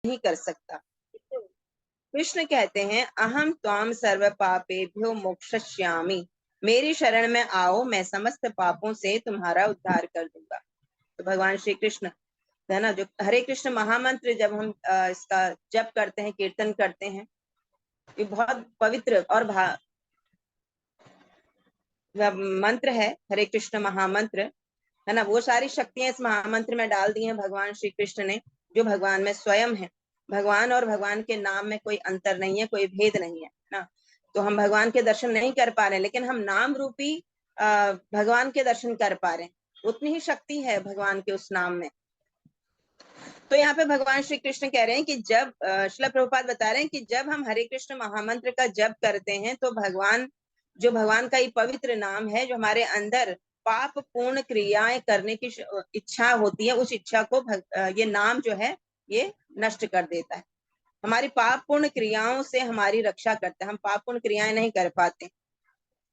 नहीं कर सकता। कृष्ण कहते हैं अहम त्वाम सर्व पापेभ्यो मोक्षयिष्यामि, मेरी शरण में आओ, मैं समस्त पापों से तुम्हारा उद्धार कर दूंगा। तो भगवान श्री कृष्ण है ना, जो हरे कृष्ण महामंत्र जब हम इसका जप करते हैं, कीर्तन करते हैं, ये बहुत पवित्र और मंत्र है हरे कृष्ण महामंत्र, है ना। वो सारी शक्तियां इस महामंत्र में डाल दी हैं भगवान श्री कृष्ण ने, जो भगवान में स्वयं है। भगवान और भगवान के नाम में कोई अंतर नहीं है, कोई भेद नहीं है ना। तो हम भगवान के दर्शन नहीं कर पा रहे, लेकिन हम नाम रूपी भगवान के दर्शन कर पा रहे हैं। उतनी ही शक्ति है भगवान के उस नाम में। तो यहाँ पे भगवान श्री कृष्ण कह रहे हैं कि जब श्रील प्रभुपाद बता रहे हैं कि जब हम हरे कृष्ण महामंत्र का जप करते हैं तो भगवान का ये पवित्र नाम है, जो हमारे अंदर पाप पूर्ण क्रियाएं करने की इच्छा होती है, उस इच्छा को ये नाम जो है ये नष्ट कर देता है। हमारी पाप पूर्ण क्रियाओं से हमारी रक्षा करता है। हम पाप पूर्ण क्रियाएं नहीं कर पाते,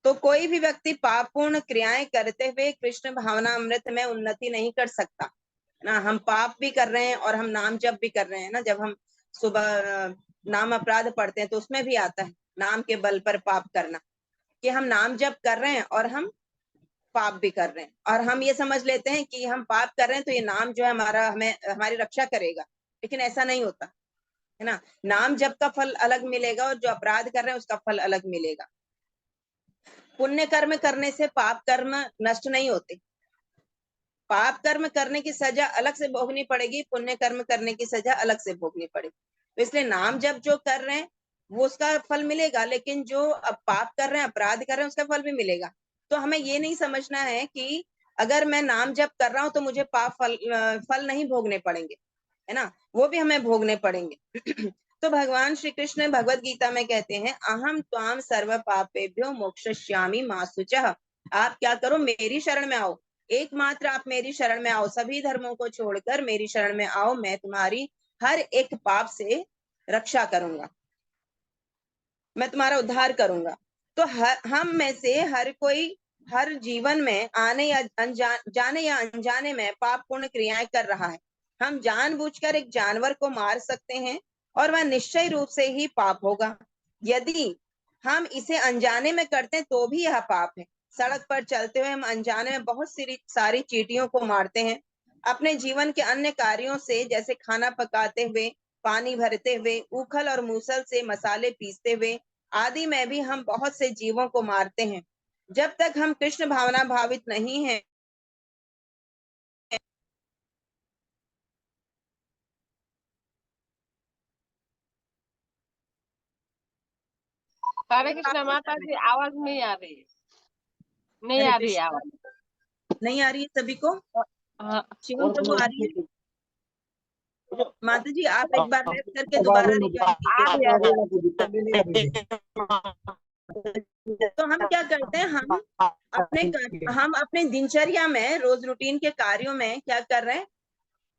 तो कोई भी व्यक्ति पाप पूर्ण क्रियाएं करते हुए कृष्ण भावना अमृत में उन्नति नहीं कर सकता ना। हम पाप भी कर रहे हैं और हम नाम जप भी कर रहे हैं ना। जब हम सुबह नाम अपराध पढ़ते हैं तो उसमें भी आता है नाम के बल पर पाप करना, कि हम नाम जप कर रहे हैं और हम पाप भी कर रहे हैं, और हम ये समझ लेते हैं कि हम पाप कर रहे हैं तो ये नाम जो है हमारी रक्षा करेगा, लेकिन ऐसा नहीं होता है ना। नाम जप का फल अलग मिलेगा और जो अपराध कर रहे हैं उसका फल अलग मिलेगा। पुण्य कर्म करने से पाप कर्म नष्ट नहीं होते। पाप कर्म करने की सजा अलग से भोगनी पड़ेगी, पुण्य कर्म करने की सजा अलग से भोगनी पड़ेगी। तो इसलिए नाम जब जो कर रहे हैं वो उसका फल मिलेगा, लेकिन जो अब पाप कर रहे हैं, अपराध कर रहे हैं, उसका फल भी मिलेगा। तो हमें ये नहीं समझना है कि अगर मैं नाम जप कर रहा हूं तो मुझे पाप फल नहीं भोगने पड़ेंगे, है ना, वो भी हमें भोगने पड़ेंगे। तो भगवान श्री कृष्ण भगवत गीता में कहते हैं अहम त्वाम सर्व पापेभ्यो मोक्षयिष्यामि मा शुचः। आप क्या करो, मेरी शरण में आओ, एकमात्र आप मेरी शरण में आओ, सभी धर्मों को छोड़कर मेरी शरण में आओ, मैं तुम्हारी हर एक पाप से रक्षा करूंगा, मैं तुम्हारा उद्धार करूंगा। तो हम में से हर कोई हर जीवन में जाने या अनजाने में पाप पूर्ण क्रियाएं कर रहा है। हम जानबूझकर एक जानवर को मार सकते हैं और वह निश्चय रूप से ही पाप होगा। यदि हम इसे अनजाने में करते हैं तो भी यह पाप है। सड़क पर चलते हुए हम अनजाने में बहुत सारी चींटियों को मारते हैं। अपने जीवन के अन्य कार्यों से, जैसे खाना पकाते हुए, पानी भरते हुए, उखल और मूसल से मसाले पीसते हुए आदि में भी हम बहुत से जीवों को मारते हैं। जब तक हम कृष्ण भावना भावित नहीं हैं, हरे कृष्ण माता जी, आवाज नहीं आ रही है, नहीं हरे आ रही कृष्ण, आवाज। नहीं आ रही है सभी को? हाँ, शिवम प्रभु आ रही है? माता जी आप एक बार लेफ्ट करके दोबारा रिज्वाइन आ रही आ कीजिए। तो हम क्या करते हैं, हम अपने दिनचर्या में, रोज रूटीन के कार्यों में क्या कर रहे हैं,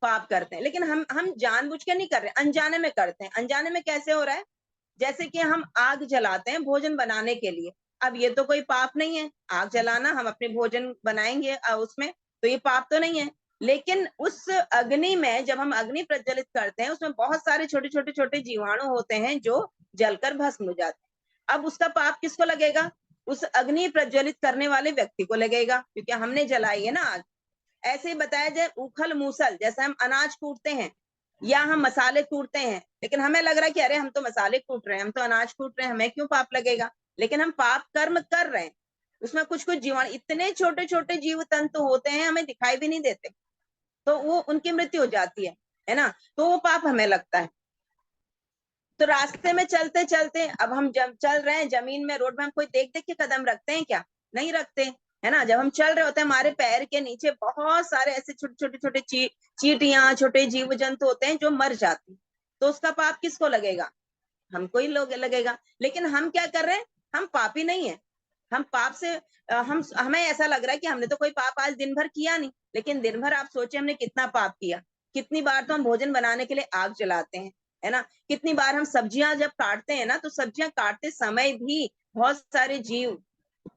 पाप करते हैं। लेकिन हम जानबूझ के नहीं कर रहे, अनजाने में करते हैं। अनजाने में कैसे हो रहा है? जैसे कि हम आग जलाते हैं भोजन बनाने के लिए। अब ये तो कोई पाप नहीं है, आग जलाना, हम अपने भोजन बनाएंगे उसमें, तो ये पाप तो नहीं है। लेकिन उस अग्नि में जब हम अग्नि प्रज्वलित करते हैं, उसमें बहुत सारे छोटे छोटे छोटे जीवाणु होते हैं जो जलकर भस्म हो जाते हैं। अब उसका पाप किसको लगेगा? उस अग्नि प्रज्वलित करने वाले व्यक्ति को लगेगा, क्योंकि हमने जलाई है ना आग। ऐसे ही बताया जाए उखल मूसल, जैसे हम अनाज कूटते हैं या हम मसाले कूटते हैं, लेकिन हमें लग रहा है कि अरे हम तो मसाले कूट रहे हैं, हम तो अनाज कूट रहे हैं, हमें क्यों पाप लगेगा? लेकिन हम पाप कर्म कर रहे हैं। उसमें कुछ कुछ जीवाणु, इतने छोटे छोटे जीव तंतु होते हैं, हमें दिखाई भी नहीं देते, तो वो उनकी मृत्यु हो जाती है ना, तो वो पाप हमें लगता है। तो रास्ते में चलते चलते, अब हम जब चल रहे हैं जमीन में, रोड में, हम कोई देख देख के कदम रखते हैं क्या? नहीं रखते, है ना। जब हम चल रहे होते हैं, हमारे पैर के नीचे बहुत सारे ऐसे छोटे छोटे छोटे चींटियां, छोटे जीव जंतु होते हैं जो मर जाते हैं। तो उसका पाप किसको लगेगा? हमको ही लोग लगेगा। लेकिन हम क्या कर रहे हैं? हम पापी नहीं है। हम पाप से हमें ऐसा लग रहा है कि हमने तो कोई पाप आज दिन भर किया नहीं, लेकिन दिन भर आप सोचे हमने कितना पाप किया। कितनी बार तो हम भोजन बनाने के लिए आग जलाते हैं, है ना। कितनी बार हम सब्जियां जब काटते हैं ना, तो सब्जियां काटते समय भी बहुत सारे जीव,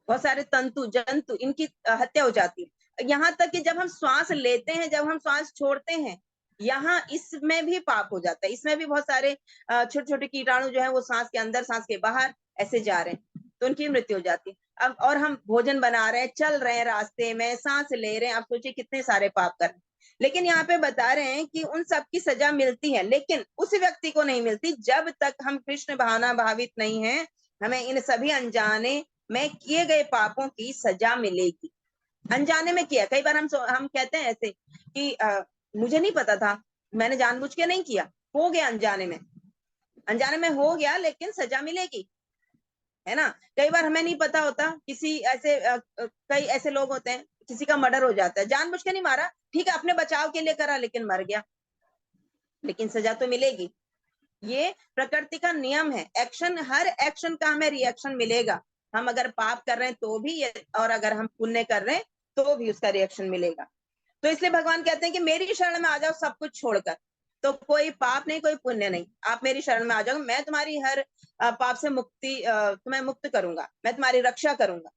बहुत सारे तंतु जंतु, इनकी हत्या हो जाती है। यहाँ तक कि जब हम श्वास लेते हैं, जब हम श्वास छोड़ते हैं, यहाँ इसमें भी पाप हो जाता है, इसमें भी बहुत सारे छोटे छोटे कीटाणु जो है वो सांस के अंदर सांस के बाहर ऐसे जा रहे हैं, तो उनकी मृत्यु हो जाती है। अब और हम भोजन बना रहे हैं, चल रहे हैं रास्ते में, सांस ले रहे हैं, आप सोचिए कितने सारे पाप कर रहे हैं। लेकिन यहाँ पे बता रहे हैं कि उन सब की सजा मिलती है, लेकिन उस व्यक्ति को नहीं मिलती जब तक हम कृष्ण भावना भावित नहीं है। हमें इन सभी अनजाने में किए गए पापों की सजा मिलेगी। अनजाने में किया, कई बार हम कहते हैं ऐसे कि मुझे नहीं पता था, मैंने जानबूझ के नहीं किया, हो गया अनजाने में हो गया, लेकिन सजा मिलेगी, है ना। कई बार हमें नहीं पता होता, किसी ऐसे कई ऐसे लोग होते हैं, किसी का मर्डर हो जाता है, जानबूझ के नहीं मारा, ठीक है अपने बचाव के लिए करा, लेकिन मर गया, लेकिन सजा तो मिलेगी। ये प्रकृति का नियम है, एक्शन, हर एक्शन का हमें रिएक्शन मिलेगा। हम अगर पाप कर रहे हैं तो भी, और अगर हम पुण्य कर रहे हैं तो भी उसका रिएक्शन मिलेगा। तो इसलिए भगवान कहते हैं कि मेरी शरण में आ जाओ सब कुछ छोड़कर, तो कोई पाप नहीं, कोई पुण्य नहीं, आप मेरी शरण में आ जाओ, मैं तुम्हारी हर पाप से मुक्ति, तुम्हें मुक्त करूंगा, मैं तुम्हारी रक्षा करूंगा।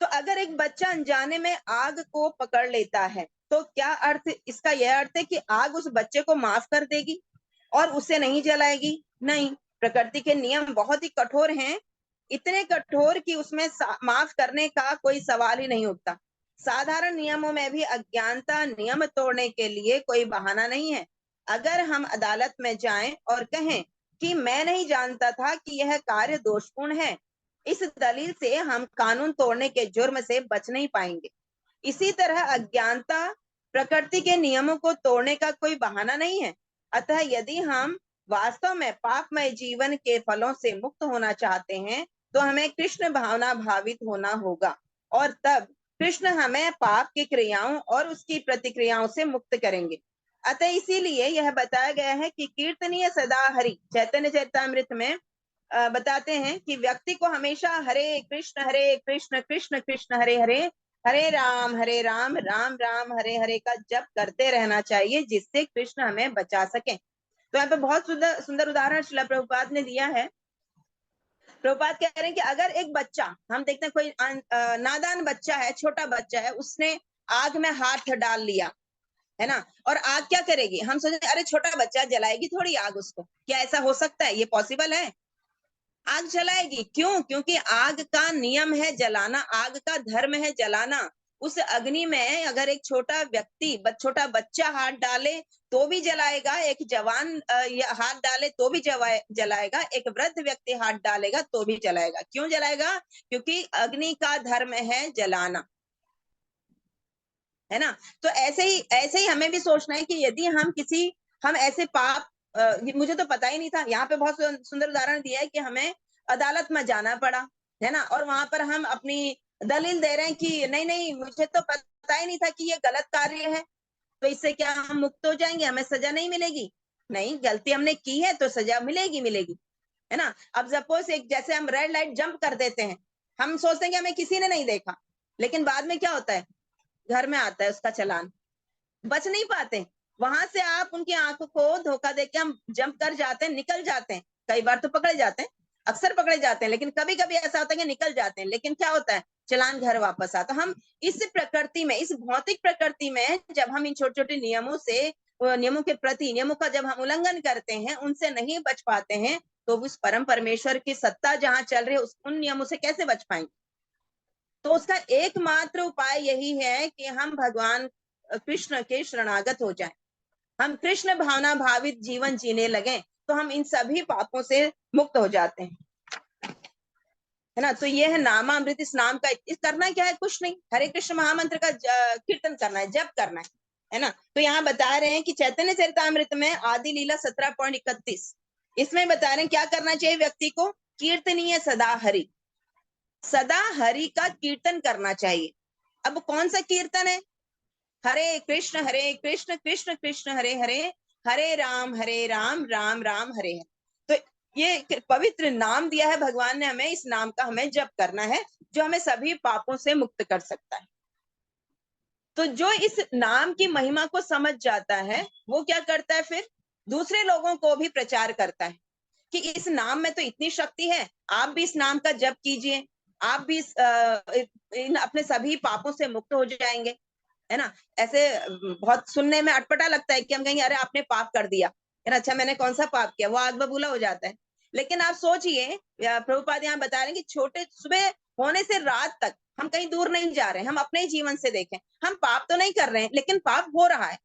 तो अगर एक बच्चा अनजाने में आग को पकड़ लेता है, तो क्या अर्थ, इसका यह अर्थ है कि आग उस बच्चे को माफ कर देगी और उसे नहीं जलाएगी? नहीं, प्रकृति के नियम बहुत ही कठोर हैं, इतने कठोर कि उसमें माफ करने का कोई सवाल ही नहीं उठता। साधारण नियमों में भी अज्ञानता नियम तोड़ने के लिए कोई बहाना नहीं है। अगर हम अदालत में जाएं और कहें कि मैं नहीं जानता था कि यह कार्य दोषपूर्ण है, इस दलील से हम कानून तोड़ने के जुर्म से बच नहीं पाएंगे। इसी तरह अज्ञानता प्रकृति के नियमों को तोड़ने का कोई बहाना नहीं है। अतः यदि हम वास्तव में पापमय जीवन के फलों से मुक्त होना चाहते हैं, तो हमें कृष्ण भावना भावित होना होगा, और तब कृष्ण हमें पाप की क्रियाओं और उसकी प्रतिक्रियाओं से मुक्त करेंगे। अतः इसीलिए यह बताया गया है कि कीर्तनीय सदा हरि, चैतन्य चरितामृत में बताते हैं कि व्यक्ति को हमेशा हरे कृष्ण कृष्ण कृष्ण हरे हरे, हरे राम राम राम हरे हरे का जप करते रहना चाहिए, जिससे कृष्ण हमें बचा सके। तो यहाँ पे बहुत सुंदर सुंदर उदाहरण श्रील प्रभुपाद ने दिया है। प्रभुपाद कह रहे हैं कि अगर एक बच्चा, हम देखते हैं कोई नादान बच्चा है, छोटा बच्चा है, उसने आग में हाथ डाल लिया, है ना, और आग क्या करेगी? हम सोचते अरे छोटा बच्चा, जलाएगी थोड़ी आग उसको, क्या ऐसा हो सकता है? ये पॉसिबल है? आग जलाएगी। क्यों? क्योंकि आग का नियम है जलाना, आग का धर्म है जलाना। उस अग्नि में अगर एक छोटा व्यक्ति, छोटा बच्चा हाथ डाले तो भी जलाएगा, एक जवान हाथ डाले तो भी जलाएगा, एक वृद्ध व्यक्ति हाथ डालेगा तो भी जलाएगा। क्यों जलाएगा? क्योंकि अग्नि का धर्म है जलाना, है ना। तो ऐसे ही हमें भी सोचना है कि यदि हम ऐसे पाप, मुझे तो पता ही नहीं था, यहाँ पे बहुत सुंदर उदाहरण दिया है कि हमें अदालत में जाना पड़ा, है ना, और वहां पर हम अपनी दलील दे रहे हैं कि नहीं नहीं, मुझे तो पता ही नहीं था कि ये गलत कार्य है, तो इससे क्या हम मुक्त हो जाएंगे, हमें सजा नहीं मिलेगी? नहीं, गलती हमने की है तो सजा मिलेगी, है ना। अब सपोज एक, जैसे हम रेड लाइट जंप कर देते हैं, हम सोचते हैं कि हमें किसी ने नहीं देखा, लेकिन बाद में क्या होता है? घर में आता है उसका चालान, बच नहीं पाते। वहां से आप उनकी आंखों को धोखा देके हम जंप कर जाते हैं, निकल जाते हैं, कई बार तो पकड़े जाते हैं, अक्सर पकड़े जाते हैं, लेकिन कभी कभी ऐसा होता है कि निकल जाते हैं, लेकिन क्या होता है? चालान घर वापस आता। हम इस प्रकृति में, इस भौतिक प्रकृति में, जब हम इन छोटे छोटे नियमों के प्रति, नियमों का जब हम उल्लंघन करते हैं, उनसे नहीं बच पाते हैं, तो उस परम परमेश्वर की सत्ता जहां चल रही है, उन नियमों से कैसे बच पाएंगे? तो उसका एकमात्र उपाय यही है कि हम भगवान कृष्ण के शरणागत हो जाएं, हम कृष्ण भावना भावित जीवन जीने लगे, तो हम इन सभी पापों से मुक्त हो जाते हैं, है ना। तो ये है नामामृत। इस नाम का इस करना क्या है? कुछ नहीं, हरे कृष्ण महामंत्र का कीर्तन करना है, जप करना है ना। तो यहाँ बता रहे हैं कि चैतन्य चरितामृत में आदि लीला 17.31, इसमें बता रहे हैं क्या करना चाहिए व्यक्ति को? कीर्तनीय सदा हरि, सदा हरि का कीर्तन करना चाहिए। अब कौन सा कीर्तन है? हरे कृष्ण कृष्ण कृष्ण हरे हरे, हरे राम राम राम हरे हरे। तो ये पवित्र नाम दिया है भगवान ने हमें, इस नाम का हमें जप करना है, जो हमें सभी पापों से मुक्त कर सकता है। तो जो इस नाम की महिमा को समझ जाता है, वो क्या करता है? फिर दूसरे लोगों को भी प्रचार करता है कि इस नाम में तो इतनी शक्ति है, आप भी इस नाम का जप कीजिए, आप भी अपने सभी पापों से मुक्त हो जाएंगे। है ना। ऐसे बहुत सुनने में अटपटा लगता है कि हम कहेंगे अरे आपने पाप कर दिया, है ना, अच्छा मैंने कौन सा पाप किया, वो आग बबूला हो जाता है। लेकिन आप सोचिए, प्रभुपाद यहाँ बता रहे हैं कि छोटे सुबह होने से रात तक हम कहीं दूर नहीं जा रहे हैं, हम अपने ही जीवन से देखें, हम पाप तो नहीं कर रहे हैं लेकिन पाप हो रहा है।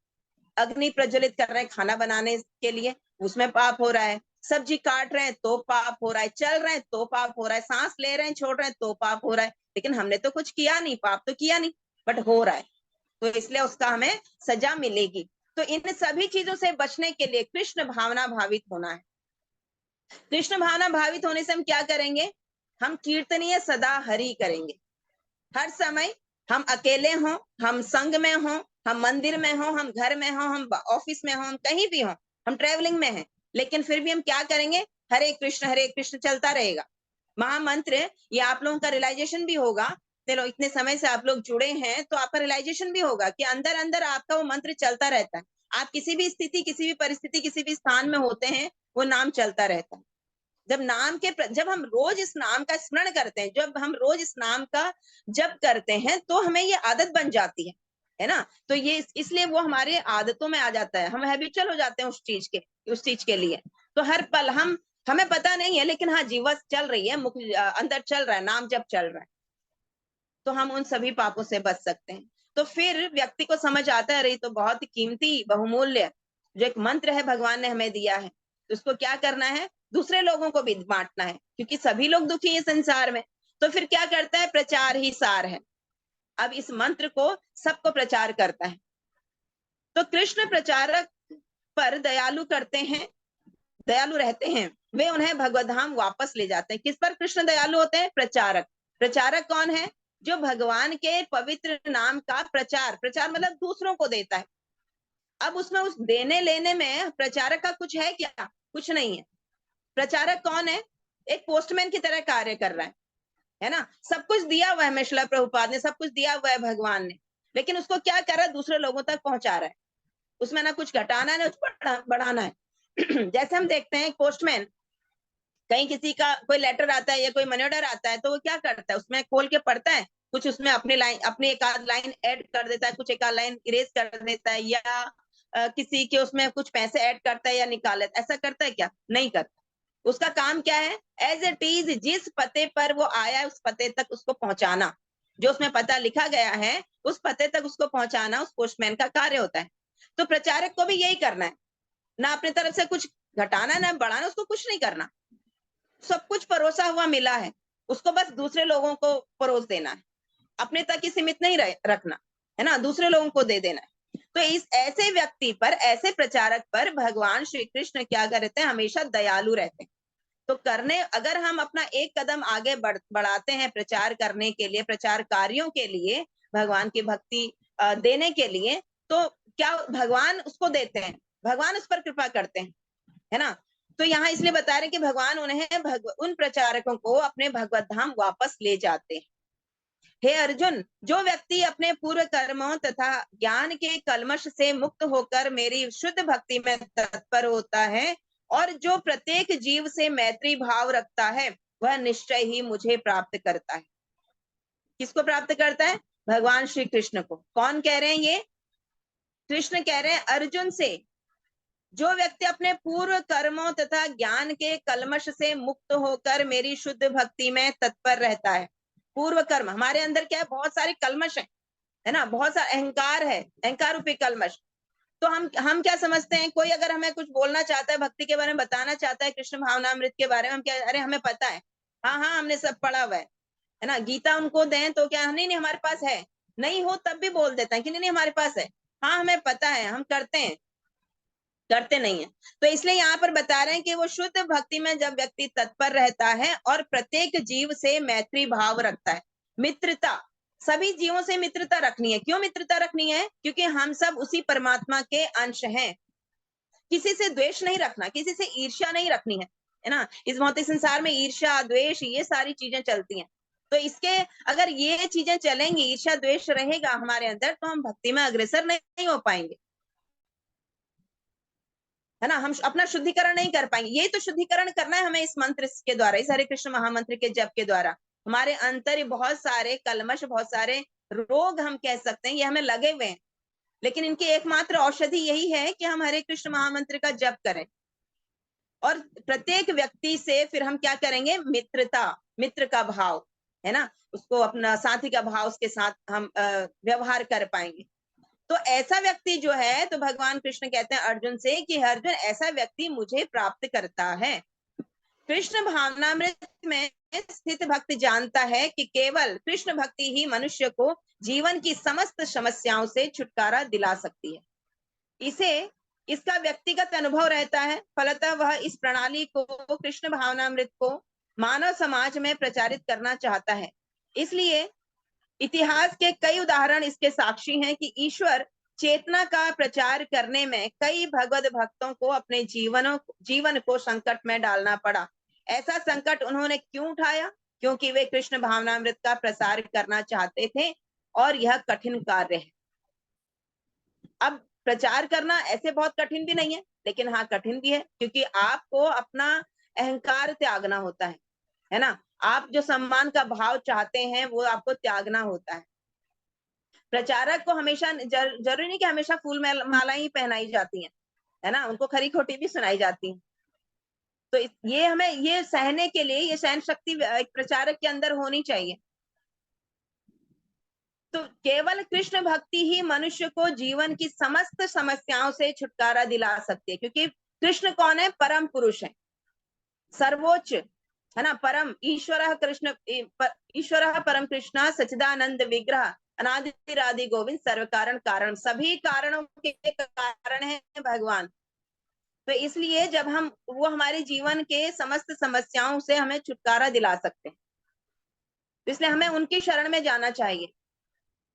अग्नि प्रज्वलित कर रहे हैं खाना बनाने के लिए, उसमें पाप हो रहा है। सब्जी काट रहे हैं तो पाप हो रहा है, चल रहे हैं तो पाप हो रहा है, सांस ले रहे हैं छोड़ रहे हैं तो पाप हो रहा है। लेकिन हमने तो कुछ किया नहीं, पाप तो किया नहीं, बट हो रहा है, तो इसलिए उसका हमें सजा मिलेगी। तो इन सभी चीजों से बचने के लिए कृष्ण भावना भावित होना है। कृष्ण भावना भावित होने से हम क्या करेंगे, हम कीर्तनीय सदा हरि करेंगे। हर समय हम अकेले हों, हम संग में हों, हम मंदिर में हों, हम घर में हों, हम ऑफिस में हों, हम कहीं भी हों, हम ट्रेवलिंग में हैं, लेकिन फिर भी हम क्या करेंगे, हरे कृष्ण चलता रहेगा। महामंत्र, ये आप लोगों का रियलाइजेशन भी होगा, चलो इतने समय से आप लोग जुड़े हैं तो आपका रियलाइजेशन भी होगा कि अंदर अंदर आपका वो मंत्र चलता रहता है। आप किसी भी स्थिति, किसी भी परिस्थिति, किसी भी स्थान में होते हैं, वो नाम चलता रहता है। जब हम रोज इस नाम का स्मरण करते हैं, जब हम रोज इस नाम का जप करते हैं, तो हमें ये आदत बन जाती है ना। तो ये इसलिए वो हमारे आदतों में आ जाता है, हम हैबिचुअल हो जाते हैं उस चीज के लिए। तो हर पल हमें पता नहीं है, लेकिन हाँ जीवा चल रही है, मुख अंदर चल रहा है, नाम जप चल रहा है, तो हम उन सभी पापों से बच सकते हैं। तो फिर व्यक्ति को समझ आता है, अरे तो बहुत ही कीमती बहुमूल्य जो एक मंत्र है भगवान ने हमें दिया है, तो उसको क्या करना है, दूसरे लोगों को भी बांटना है, क्योंकि सभी लोग दुखी है संसार में। तो फिर क्या करता है, प्रचार ही सार है। अब इस मंत्र को सबको प्रचार करता है। तो कृष्ण प्रचारक पर दयालु करते हैं, दयालु रहते हैं, वे उन्हें भगवत धाम वापस ले जाते हैं। किस पर कृष्ण दयालु होते हैं, प्रचारक। प्रचारक कौन है, जो भगवान के पवित्र नाम का प्रचार, प्रचार मतलब दूसरों को देता है। अब उसमें उस देने लेने में प्रचारक का कुछ है क्या, कुछ नहीं है। प्रचारक कौन है, एक पोस्टमैन की तरह कार्य कर रहा है ना। सब कुछ दिया हुआ है हमें श्रील प्रभुपाद ने, सब कुछ दिया हुआ है भगवान ने, लेकिन उसको क्या कर रहा है, दूसरे लोगों तक पहुंचा रहा है। उसमें ना कुछ घटाना है ना कुछ बढ़ाना है। जैसे हम देखते हैं पोस्टमैन, कहीं किसी का कोई लेटर आता है या कोई मनी ऑर्डर आता है, तो वो क्या करता है, उसमें खोल के पढ़ता है, कुछ उसमें अपनी लाइन, अपनी एक आध लाइन ऐड कर देता है, कुछ एक आध लाइन इरेज कर देता है, या किसी के उसमें कुछ पैसे ऐड करता है या निकाल लेता है। ऐसा करता है क्या, नहीं करता। उसका काम क्या है, एज इट इज जिस पते पर वो आया है उस पते तक उसको पहुंचाना, जो उसमें पता लिखा गया है उस पते तक उसको पहुंचाना उस पोस्टमैन का कार्य होता है। तो प्रचारक को भी यही करना है, ना अपनी तरफ से कुछ घटाना ना बढ़ाना, उसको कुछ नहीं करना, सब कुछ परोसा हुआ मिला है, उसको बस दूसरे लोगों को परोस देना है, अपने तक ही सीमित नहीं रखना है ना, दूसरे लोगों को दे देना है। तो इस ऐसे व्यक्ति पर, ऐसे प्रचारक पर भगवान श्री कृष्ण क्या करते हैं, हमेशा दयालु रहते हैं। तो अगर हम अपना एक कदम आगे बढ़ाते हैं प्रचार करने के लिए, प्रचार कार्यों के लिए, भगवान की भक्ति देने के लिए, तो क्या भगवान उसको देते हैं, भगवान उस पर कृपा करते हैं, है ना। तो यहाँ इसलिए बता रहे कि भगवान उन प्रचारकों को अपने भगवत धाम वापस ले जाते हैं। हे अर्जुन, जो व्यक्ति अपने पूर्व कर्मों तथा ज्ञान के कलमश से मुक्त होकर मेरी शुद्ध भक्ति में तत्पर होता है और जो प्रत्येक जीव से मैत्री भाव रखता है, वह निश्चय ही मुझे प्राप्त करता है। किसको प्राप्त करता है, भगवान श्री कृष्ण को। कौन कह रहे हैं ये, कृष्ण कह रहे हैं अर्जुन से, जो व्यक्ति अपने पूर्व कर्मों तथा ज्ञान के कलमश से मुक्त होकर मेरी शुद्ध भक्ति में तत्पर रहता है। पूर्व कर्म, हमारे अंदर क्या है, बहुत सारे कलमश है ना, बहुत सारा अहंकार है, अहंकार रूपी कलमश। तो हम क्या समझते हैं, कोई अगर हमें कुछ बोलना चाहता है, भक्ति के बारे में बताना चाहता है, कृष्ण भावनामृत के बारे में, हम क्या, अरे हमें पता है, हाँ हाँ हमने सब पढ़ा हुआ है ना। गीता उनको दें तो क्या, नहीं नहीं हमारे पास है, नहीं हो तब भी बोल देता है कि नहीं नहीं हमारे पास है, हाँ हमें पता है, हम करते हैं, करते नहीं है। तो इसलिए यहाँ पर बता रहे हैं कि वो शुद्ध भक्ति में जब व्यक्ति तत्पर रहता है और प्रत्येक जीव से मैत्री भाव रखता है, मित्रता, सभी जीवों से मित्रता रखनी है। क्यों मित्रता रखनी है, क्योंकि हम सब उसी परमात्मा के अंश हैं। किसी से द्वेष नहीं रखना, किसी से ईर्ष्या नहीं रखनी है ना। इस भौतिक संसार में ईर्ष्या द्वेष ये सारी चीजें चलती हैं। तो इसके अगर ये चीजें चलेंगी, ईर्ष्या द्वेष रहेगा हमारे अंदर, तो हम भक्ति में अग्रसर नहीं हो पाएंगे, है ना। हम अपना शुद्धिकरण नहीं कर पाएंगे। यही तो शुद्धिकरण करना है हमें इस मंत्र के द्वारा, इस हरे कृष्ण महामंत्र के जप के द्वारा। हमारे अंतर बहुत सारे कलमश, बहुत सारे रोग हम कह सकते हैं, ये हमें लगे हुए हैं, लेकिन इनकी एकमात्र औषधि यही है कि हम हरे कृष्ण महामंत्र का जप करें। और प्रत्येक व्यक्ति से फिर हम क्या करेंगे, मित्र का भाव है ना, उसको अपना साथी का भाव उसके साथ हम व्यवहार कर पाएंगे। तो ऐसा व्यक्ति जो है, तो भगवान कृष्ण कहते हैं अर्जुन से कि अर्जुन, ऐसा व्यक्ति मुझे प्राप्त करता है। कृष्ण भावनामृत में स्थित भक्त जानता है कि केवल कृष्ण भक्ति ही मनुष्य को जीवन की समस्त समस्याओं से छुटकारा दिला सकती है। इसे इसका व्यक्तिगत अनुभव रहता है, फलतः वह इस प्रणाली को, कृष्ण भावनामृत को मानव समाज में प्रचारित करना चाहता है। इसलिए इतिहास के कई उदाहरण इसके साक्षी हैं कि ईश्वर चेतना का प्रचार करने में कई भगवत भक्तों को अपने जीवन को संकट में डालना पड़ा। ऐसा संकट उन्होंने क्यों उठाया? क्योंकि वे कृष्ण भावनामृत का प्रसार करना चाहते थे और यह कठिन कार्य है। अब प्रचार करना ऐसे बहुत कठिन भी नहीं है, लेकिन हाँ कठिन भी है, क्योंकि आपको अपना अहंकार त्यागना होता है ना। आप जो सम्मान का भाव चाहते हैं वो आपको त्यागना होता है। प्रचारक को हमेशा जरूरी नहीं कि हमेशा फूल माला ही पहनाई जाती है ना, उनको खरी खोटी भी सुनाई जाती है। तो ये हमें ये सहने के लिए, ये सहन शक्ति एक प्रचारक के अंदर होनी चाहिए। तो केवल कृष्ण भक्ति ही मनुष्य को जीवन की समस्त समस्याओं से छुटकारा दिला सकती है, क्योंकि कृष्ण कौन है? परम पुरुष है, सर्वोच्च है ना, परम ईश्वर कृष्ण, ईश्वर परम कृष्ण सच्चिदानंद विग्रह अनादिरादि गोविंद सर्व कारण कारण, सभी कारणों के कारण है भगवान। तो इसलिए जब हम वो हमारे जीवन के समस्त समस्याओं से हमें छुटकारा दिला सकते हैं, तो इसलिए हमें उनकी शरण में जाना चाहिए।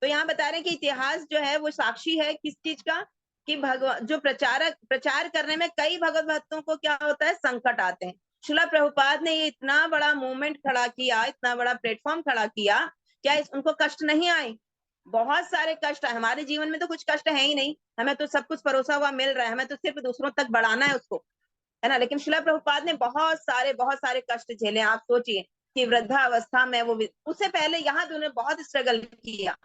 तो यहाँ बता रहे हैं कि इतिहास जो है वो साक्षी है किस चीज का, कि भगवान जो प्रचार करने में कई भगवत भक्तों को क्या होता है, संकट आते हैं। शिला प्रभुपाद ने ये इतना बड़ा मूवमेंट खड़ा किया, इतना बड़ा प्लेटफॉर्म खड़ा किया, क्या उनको कष्ट नहीं आए? बहुत सारे कष्ट है। हमारे जीवन में तो कुछ कष्ट है ही नहीं, हमें तो सब कुछ परोसा हुआ मिल रहा है, हमें तो सिर्फ दूसरों तक बढ़ाना है उसको, है ना। लेकिन शिला प्रभुपाद ने बहुत सारे कष्ट झेले। आप सोचिए कि वृद्धावस्था में वो, उससे पहले यहाँ भी उन्होंने बहुत स्ट्रगल किया,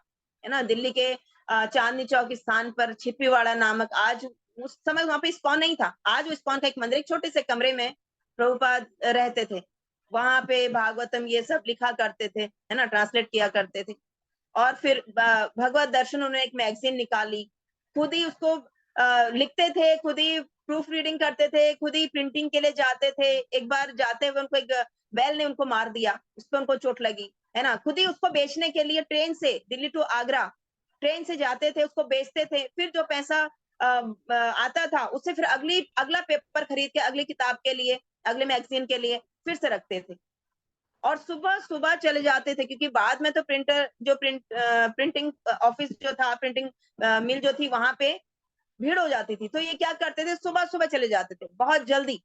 है ना। दिल्ली के चांदनी चौक स्थान पर छिप्पीवाड़ा नामक, आज उस समय वहां पे इस्कॉन नहीं था, आज वो इस्कॉन का एक मंदिर, एक छोटे से कमरे में प्रभुपाद रहते थे। वहां पे भागवतम ये सब लिखा करते थे, है ना, ट्रांसलेट किया करते थे। और फिर भगवत दर्शन उन्होंने एक मैगजीन निकाली, खुद ही उसको लिखते थे, खुद ही प्रूफ रीडिंग करते थे, खुद ही प्रिंटिंग के लिए जाते थे। एक बार जाते हुए उनको एक बैल ने उनको मार दिया, उस पर उनको चोट लगी, है ना। खुद ही उसको बेचने के लिए ट्रेन से, दिल्ली टू आगरा ट्रेन से जाते थे, उसको बेचते थे, फिर जो पैसा आता था उससे फिर अगला पेपर खरीद के अगली किताब के लिए, अगले मैगजीन के लिए फिर से रखते थे। और सुबह सुबह चले जाते थे, क्योंकि बाद में तो प्रिंटिंग ऑफिस जो था, प्रिंटिंग मिल जो थी, वहां पे भीड़ हो जाती थी। तो ये क्या करते थे, सुबह सुबह चले जाते थे बहुत जल्दी।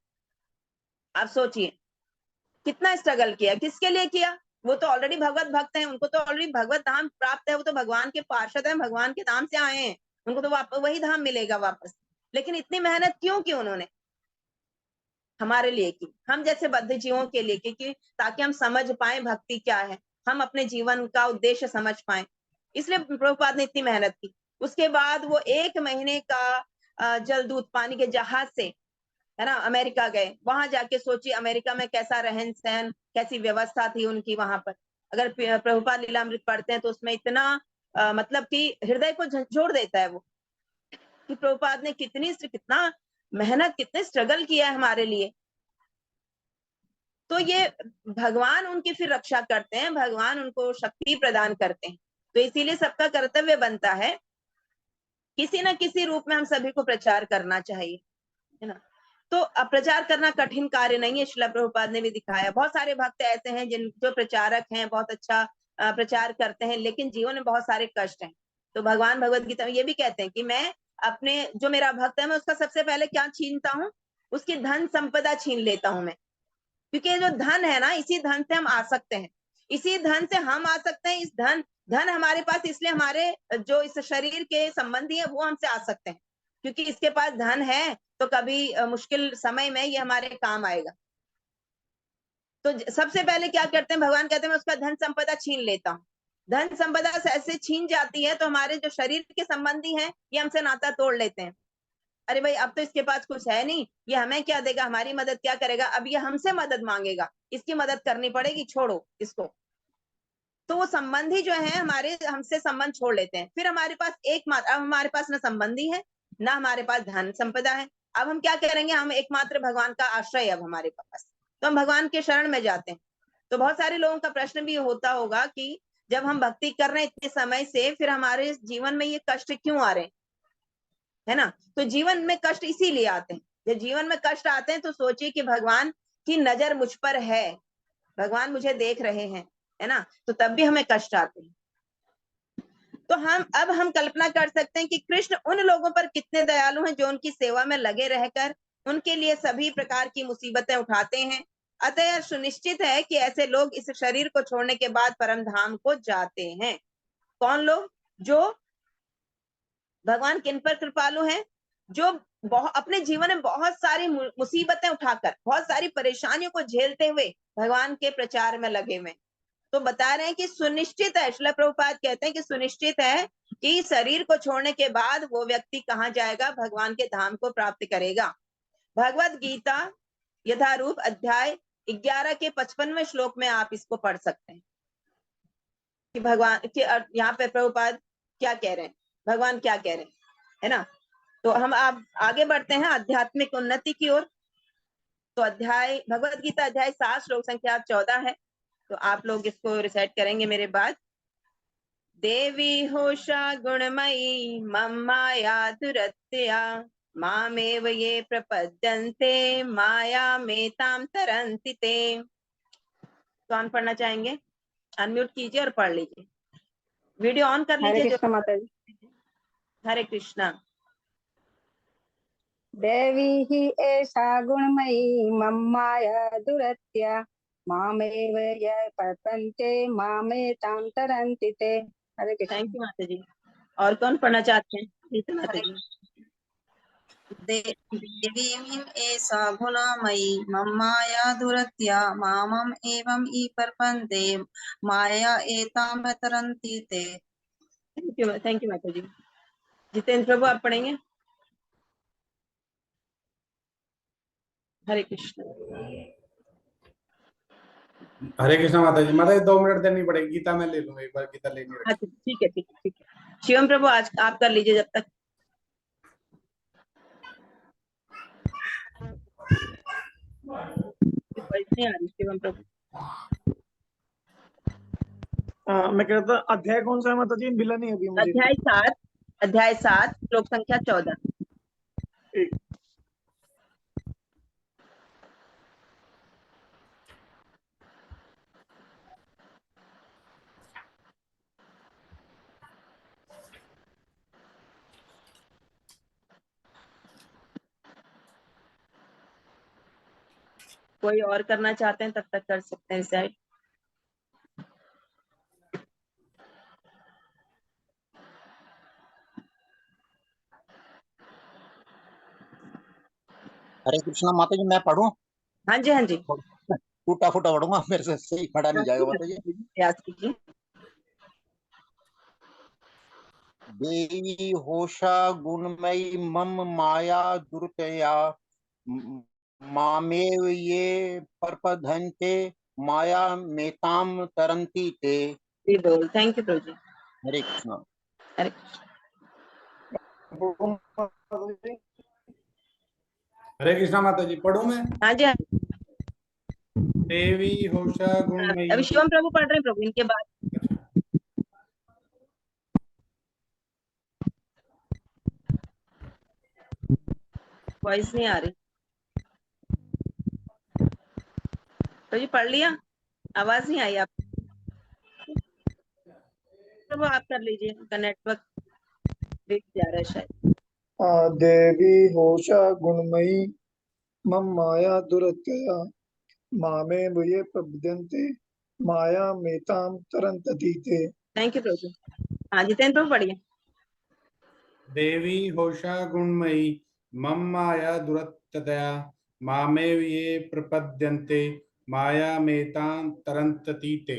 आप सोचिए कितना स्ट्रगल किया, किसके लिए किया? वो तो ऑलरेडी भगवत भक्त हैं, उनको तो ऑलरेडी भगवत धाम प्राप्त है, वो तो भगवान के पार्षद हैं, भगवान के धाम से आए हैं, उनको तो वही धाम मिलेगा वापस। लेकिन इतनी मेहनत क्यों की उन्होंने? हमारे लिए की, हम जैसे बद्ध जीवों के लिए, क्योंकि ताकि हम समझ पाए भक्ति क्या है, हम अपने जीवन का उद्देश्य समझ पाए, इसलिए प्रभुपाद ने इतनी मेहनत की। उसके बाद वो 1 महीने का जलदूत पानी के जहाज से, है ना, अमेरिका गए। वहां जाके सोचिए अमेरिका में कैसा रहन सहन, कैसी व्यवस्था थी उनकी वहां पर। अगर प्रभुपाद लीलामृत पढ़ते हैं तो उसमें इतना मतलब कि हृदय को झंझोड़ देता है वो, कि प्रभुपाद ने कितना मेहनत, कितने स्ट्रगल किया है हमारे लिए। तो ये भगवान उनकी फिर रक्षा करते हैं, भगवान उनको शक्ति प्रदान करते हैं। तो इसीलिए सबका कर्तव्य बनता है किसी न किसी रूप में हम सभी को प्रचार करना चाहिए, है ना। तो प्रचार करना कठिन कार्य नहीं है, श्रील प्रभुपाद ने भी दिखाया। बहुत सारे भक्त ऐसे हैं जो प्रचारक हैं, बहुत अच्छा प्रचार करते हैं, लेकिन जीवन में बहुत सारे कष्ट हैं। तो भगवान भगवत गीता में ये भी कहते हैं कि मैं अपने, जो मेरा भक्त है, मैं उसका सबसे पहले क्या छीनता हूँ? उसकी धन संपदा छीन लेता हूं मैं। क्योंकि जो धन है ना, इसी धन से हम आ सकते हैं, इसी धन से हम आ सकते हैं। इस धन हमारे पास, इसलिए हमारे जो इस शरीर के संबंधी है वो हमसे आ सकते हैं, क्योंकि इसके पास धन है तो कभी मुश्किल समय में ये हमारे काम आएगा। तो सबसे पहले क्या करते हैं, भगवान कहते हैं मैं उसका धन संपदा छीन लेता हूँ। धन संपदा से ऐसे छीन जाती है तो हमारे जो शरीर के संबंधी हैं ये हमसे नाता तोड़ लेते हैं। अरे भाई अब तो इसके पास कुछ है नहीं, ये हमें क्या देगा, हमारी मदद क्या करेगा, अब ये हमसे मदद मांगेगा, इसकी मदद करनी पड़ेगी, छोड़ो इसको। तो वो संबंधी जो है हमारे हमसे संबंध छोड़ लेते हैं। फिर हमारे पास एकमात्र, अब हमारे पास ना संबंधी है ना हमारे पास धन संपदा है। अब हम क्या करेंगे, हम एकमात्र भगवान का आश्रय अब हमारे पास, तो हम भगवान के शरण में जाते हैं। तो बहुत सारे लोगों का प्रश्न भी होता होगा कि जब हम भक्ति कर रहे हैं इतने समय से, फिर हमारे जीवन में ये कष्ट क्यों आ रहे हैं, है ना। तो जीवन में कष्ट इसीलिए आते हैं। जब जीवन में कष्ट आते हैं तो सोचिए कि भगवान की नजर मुझ पर है, भगवान मुझे देख रहे हैं, है ना, तो तब भी हमें कष्ट आते हैं। तो हम कल्पना कर सकते हैं कि कृष्ण उन लोगों पर कितने दयालु हैं जो उनकी सेवा में लगे रहकर उनके लिए सभी प्रकार की मुसीबतें उठाते हैं। अतः यह सुनिश्चित है कि ऐसे लोग इस शरीर को छोड़ने के बाद परम धाम को जाते हैं। कौन लोग? जो भगवान किन पर कृपालु हैं? जो अपने जीवन में बहुत सारी मुसीबतें उठाकर, बहुत सारी परेशानियों को झेलते हुए भगवान के प्रचार में लगे हुए। तो बता रहे हैं कि सुनिश्चित है, श्रील प्रभुपाद कहते हैं कि सुनिश्चित है कि शरीर को छोड़ने के बाद वो व्यक्ति कहाँ जाएगा, भगवान के धाम को प्राप्त करेगा। भगवत गीता यथारूप अध्याय 11 के 55वें श्लोक में आप इसको पढ़ सकते हैं कि भगवान के यहाँ पे प्रभुपाद क्या कह रहे हैं, भगवान क्या कह रहे हैं, है ना। तो हम आप आगे बढ़ते हैं आध्यात्मिक उन्नति की ओर। तो अध्याय भगवत गीता अध्याय 7 श्लोक संख्या 14 है, तो आप लोग इसको रिसाइट करेंगे मेरे बाद। देवी होशा गुणमयी मम माया दुरत्या मामेव ये प्रपद्यन्ते माया मेताम तरन्ति ते। कौन पढ़ना चाहेंगे? अनम्यूट कीजिए और पढ़ लीजिए, वीडियो ऑन कर हरे लीजिए। कृष्ण माता जी। हरे कृष्णा। देवी ही एषा गुणमयी मम माया दुरत्या मामेव ये प्रपन्ते मामेतां तरन्ति ते। हरे कृष्ण। थैंक यू माता जी। और कौन पढ़ना चाहते हैं? प्लीज माता जी। देवीं एषा गुणमयी मम माया दुरत्या मामम एवं ई प्रपन्ते माया एतां तरन्ति ते। थैंक यू माता जी। जितेंद्र प्रभु आप पढ़ेंगे। हरे कृष्ण। हरे कृष्ण माता जी। माता जी 2 मिनट देनी पड़ेगी, गीता में ले लूंगा, एक बार गीता लेनी रखी। अच्छा ठीक है ठीक है ठीक है। शिवम प्रभु आज आप कर लीजिए जब तक। नहीं आ रही शिवम प्रभु। मैं कहता अध्याय कौन सा है माता जी, मिला नहीं अभी मुझे। अध्याय 7 श्लोक संख्या 14। एक कोई और करना चाहते हैं तब तक कर सकते हैं शायद। हरे कृष्णा माता जी, मैं पढ़ूं? हाँ जी हाँ जी। टूटा फूटा पढ़ूंगा, मेरे से सही पढ़ा नहीं जाएगा माता जी। प्रयास कीजिए। देवी होशा गुणमयी मम माया दुर्तया मामेव ये प्रपद्यन्ते माया मेताम तरन्ति ते। थैंक यू प्रभु जी। हरे कृष्णा। हरे कृष्ण। हरे कृष्णा माता जी। पढ़ूं मैं? हाँ जी हाँ। देवी होशा गुणमयी। अभी शिवम प्रभु पढ़ रहे हैं प्रभु, इनके बाद। वॉइस नहीं आ रही तो जी पढ़ लिया, आवाज नहीं आई आप प्रभु, आप कर लीजिए, उनका नेटवर्क ब्रेक जा रहा है शायद। देवी होशा गुणमयी मम माया दुरत्यया मामे ये प्रपद्यन्ते माया मेताम तरन्ति ते। थैंक यू प्रभु। हाँ जितेंद्र प्रभु पढ़िए। देवी होशा गुणमयी मम माया दुरत्यया मामेव ये प्रपद्यन्ते माया मेतां तरन्ति ते।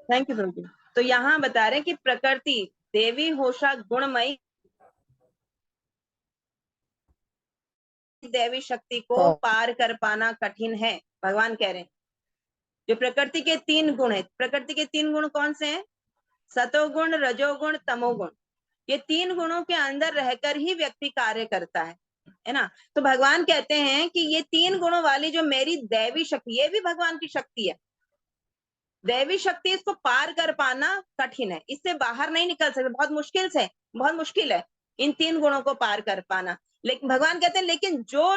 थैंक यू प्रभु जी। तो यहाँ बता रहे कि प्रकृति देवी होशा गुणमयी देवी शक्ति को पार कर पाना कठिन है। भगवान कह रहे हैं जो प्रकृति के 3 गुण है, प्रकृति के 3 गुण कौन से हैं? सतोगुण, रजोगुण, तमोगुण। ये 3 गुणों के अंदर रहकर ही व्यक्ति कार्य करता है ना। तो भगवान कहते हैं कि ये 3 गुणों वाली जो मेरी दैवी शक्ति, ये भी भगवान की शक्ति है, दैवी शक्ति, इसको पार कर पाना कठिन है, इससे बाहर नहीं निकल सकते, बहुत मुश्किल है इन 3 गुणों को पार कर पाना। लेकिन भगवान कहते हैं लेकिन जो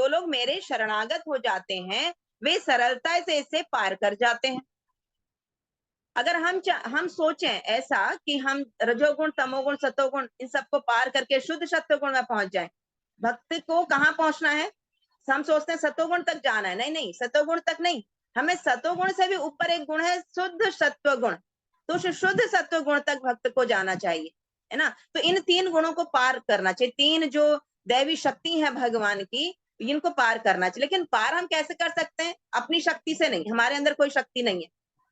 लोग मेरे शरणागत हो जाते हैं वे सरलता से इसे पार कर जाते हैं। अगर हम सोचें ऐसा कि हम रजोगुण, तमोगुण, सतोगुण इन सबको पार करके शुद्ध सत्वगुण में पहुंच जाएं, भक्त को कहाँ पहुंचना है? हम सोचते हैं सतोगुण तक जाना है, नहीं, सतोगुण तक नहीं, हमें सतोगुण से भी ऊपर एक गुण है शुद्ध सत्वगुण, तो शुद्ध सत्वगुण तक भक्त को जाना चाहिए, है ना। तो इन 3 गुणों को पार करना चाहिए, 3 जो दैवी शक्ति है भगवान की, इनको पार करना चाहिए। लेकिन पार हम कैसे कर सकते हैं? अपनी शक्ति से नहीं, हमारे अंदर कोई शक्ति नहीं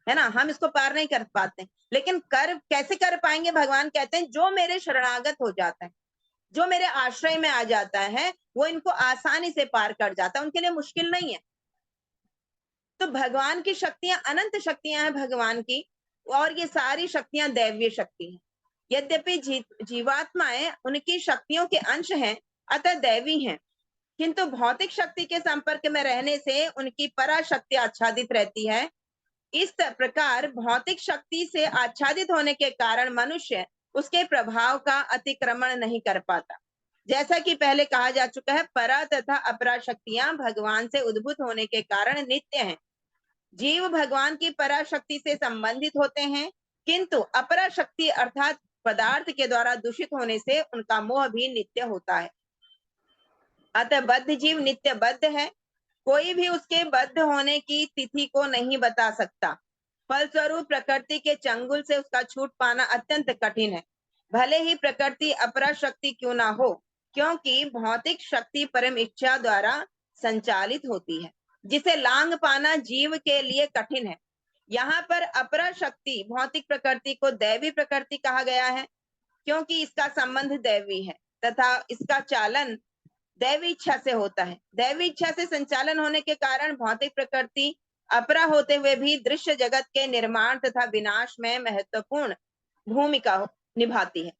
है ना, हम इसको पार नहीं कर पाते। लेकिन कैसे कर पाएंगे? भगवान कहते हैं जो मेरे शरणागत हो जाता है, जो मेरे आश्रय में आ जाता है, वो इनको आसानी से पार कर जाता है, उनके लिए मुश्किल नहीं है। तो भगवान की शक्तियां अनंत शक्तियां हैं भगवान की, और ये सारी शक्तियां दैवीय शक्ति हैं। यद्यपि जीवात्माएं उनकी शक्तियों के अंश हैं, अतः दैवी हैं, किंतु भौतिक शक्ति के संपर्क में रहने से उनकी पराशक्ति आच्छादित रहती है। इस प्रकार भौतिक शक्ति से आच्छादित होने के कारण मनुष्य उसके प्रभाव का अतिक्रमण नहीं कर पाता। जैसा कि पहले कहा जा चुका है, परा तथा अपरा शक्तियां भगवान से उद्भूत होने के कारण नित्य हैं। जीव भगवान की पराशक्ति से संबंधित होते हैं, किंतु अपरा शक्ति अर्थात पदार्थ के द्वारा दूषित होने से उनका मोह भी नित्य होता है। अतः बद्ध जीव नित्य बद्ध है, कोई भी उसके बद्ध होने की तिथि को नहीं बता सकता। फलस्वरूप प्रकृति के चंगुल से उसका छूट पाना अत्यंत कठिन है, भले ही प्रकृति अपरा शक्ति क्यों ना हो, क्योंकि भौतिक शक्ति परम इच्छा द्वारा संचालित होती है, जिसे लांग पाना जीव के लिए कठिन है। यहाँ पर अपरा शक्ति भौतिक प्रकृति को दैवी प्रकृति कहा गया है, क्योंकि इसका संबंध दैवी है तथा इसका चालन दैवी इच्छा से होता है। दैवी इच्छा से संचालन होने के कारण भौतिक प्रकृति अपरा होते हुए भी दृश्य जगत के निर्माण तथा विनाश में महत्वपूर्ण भूमिका निभाती है।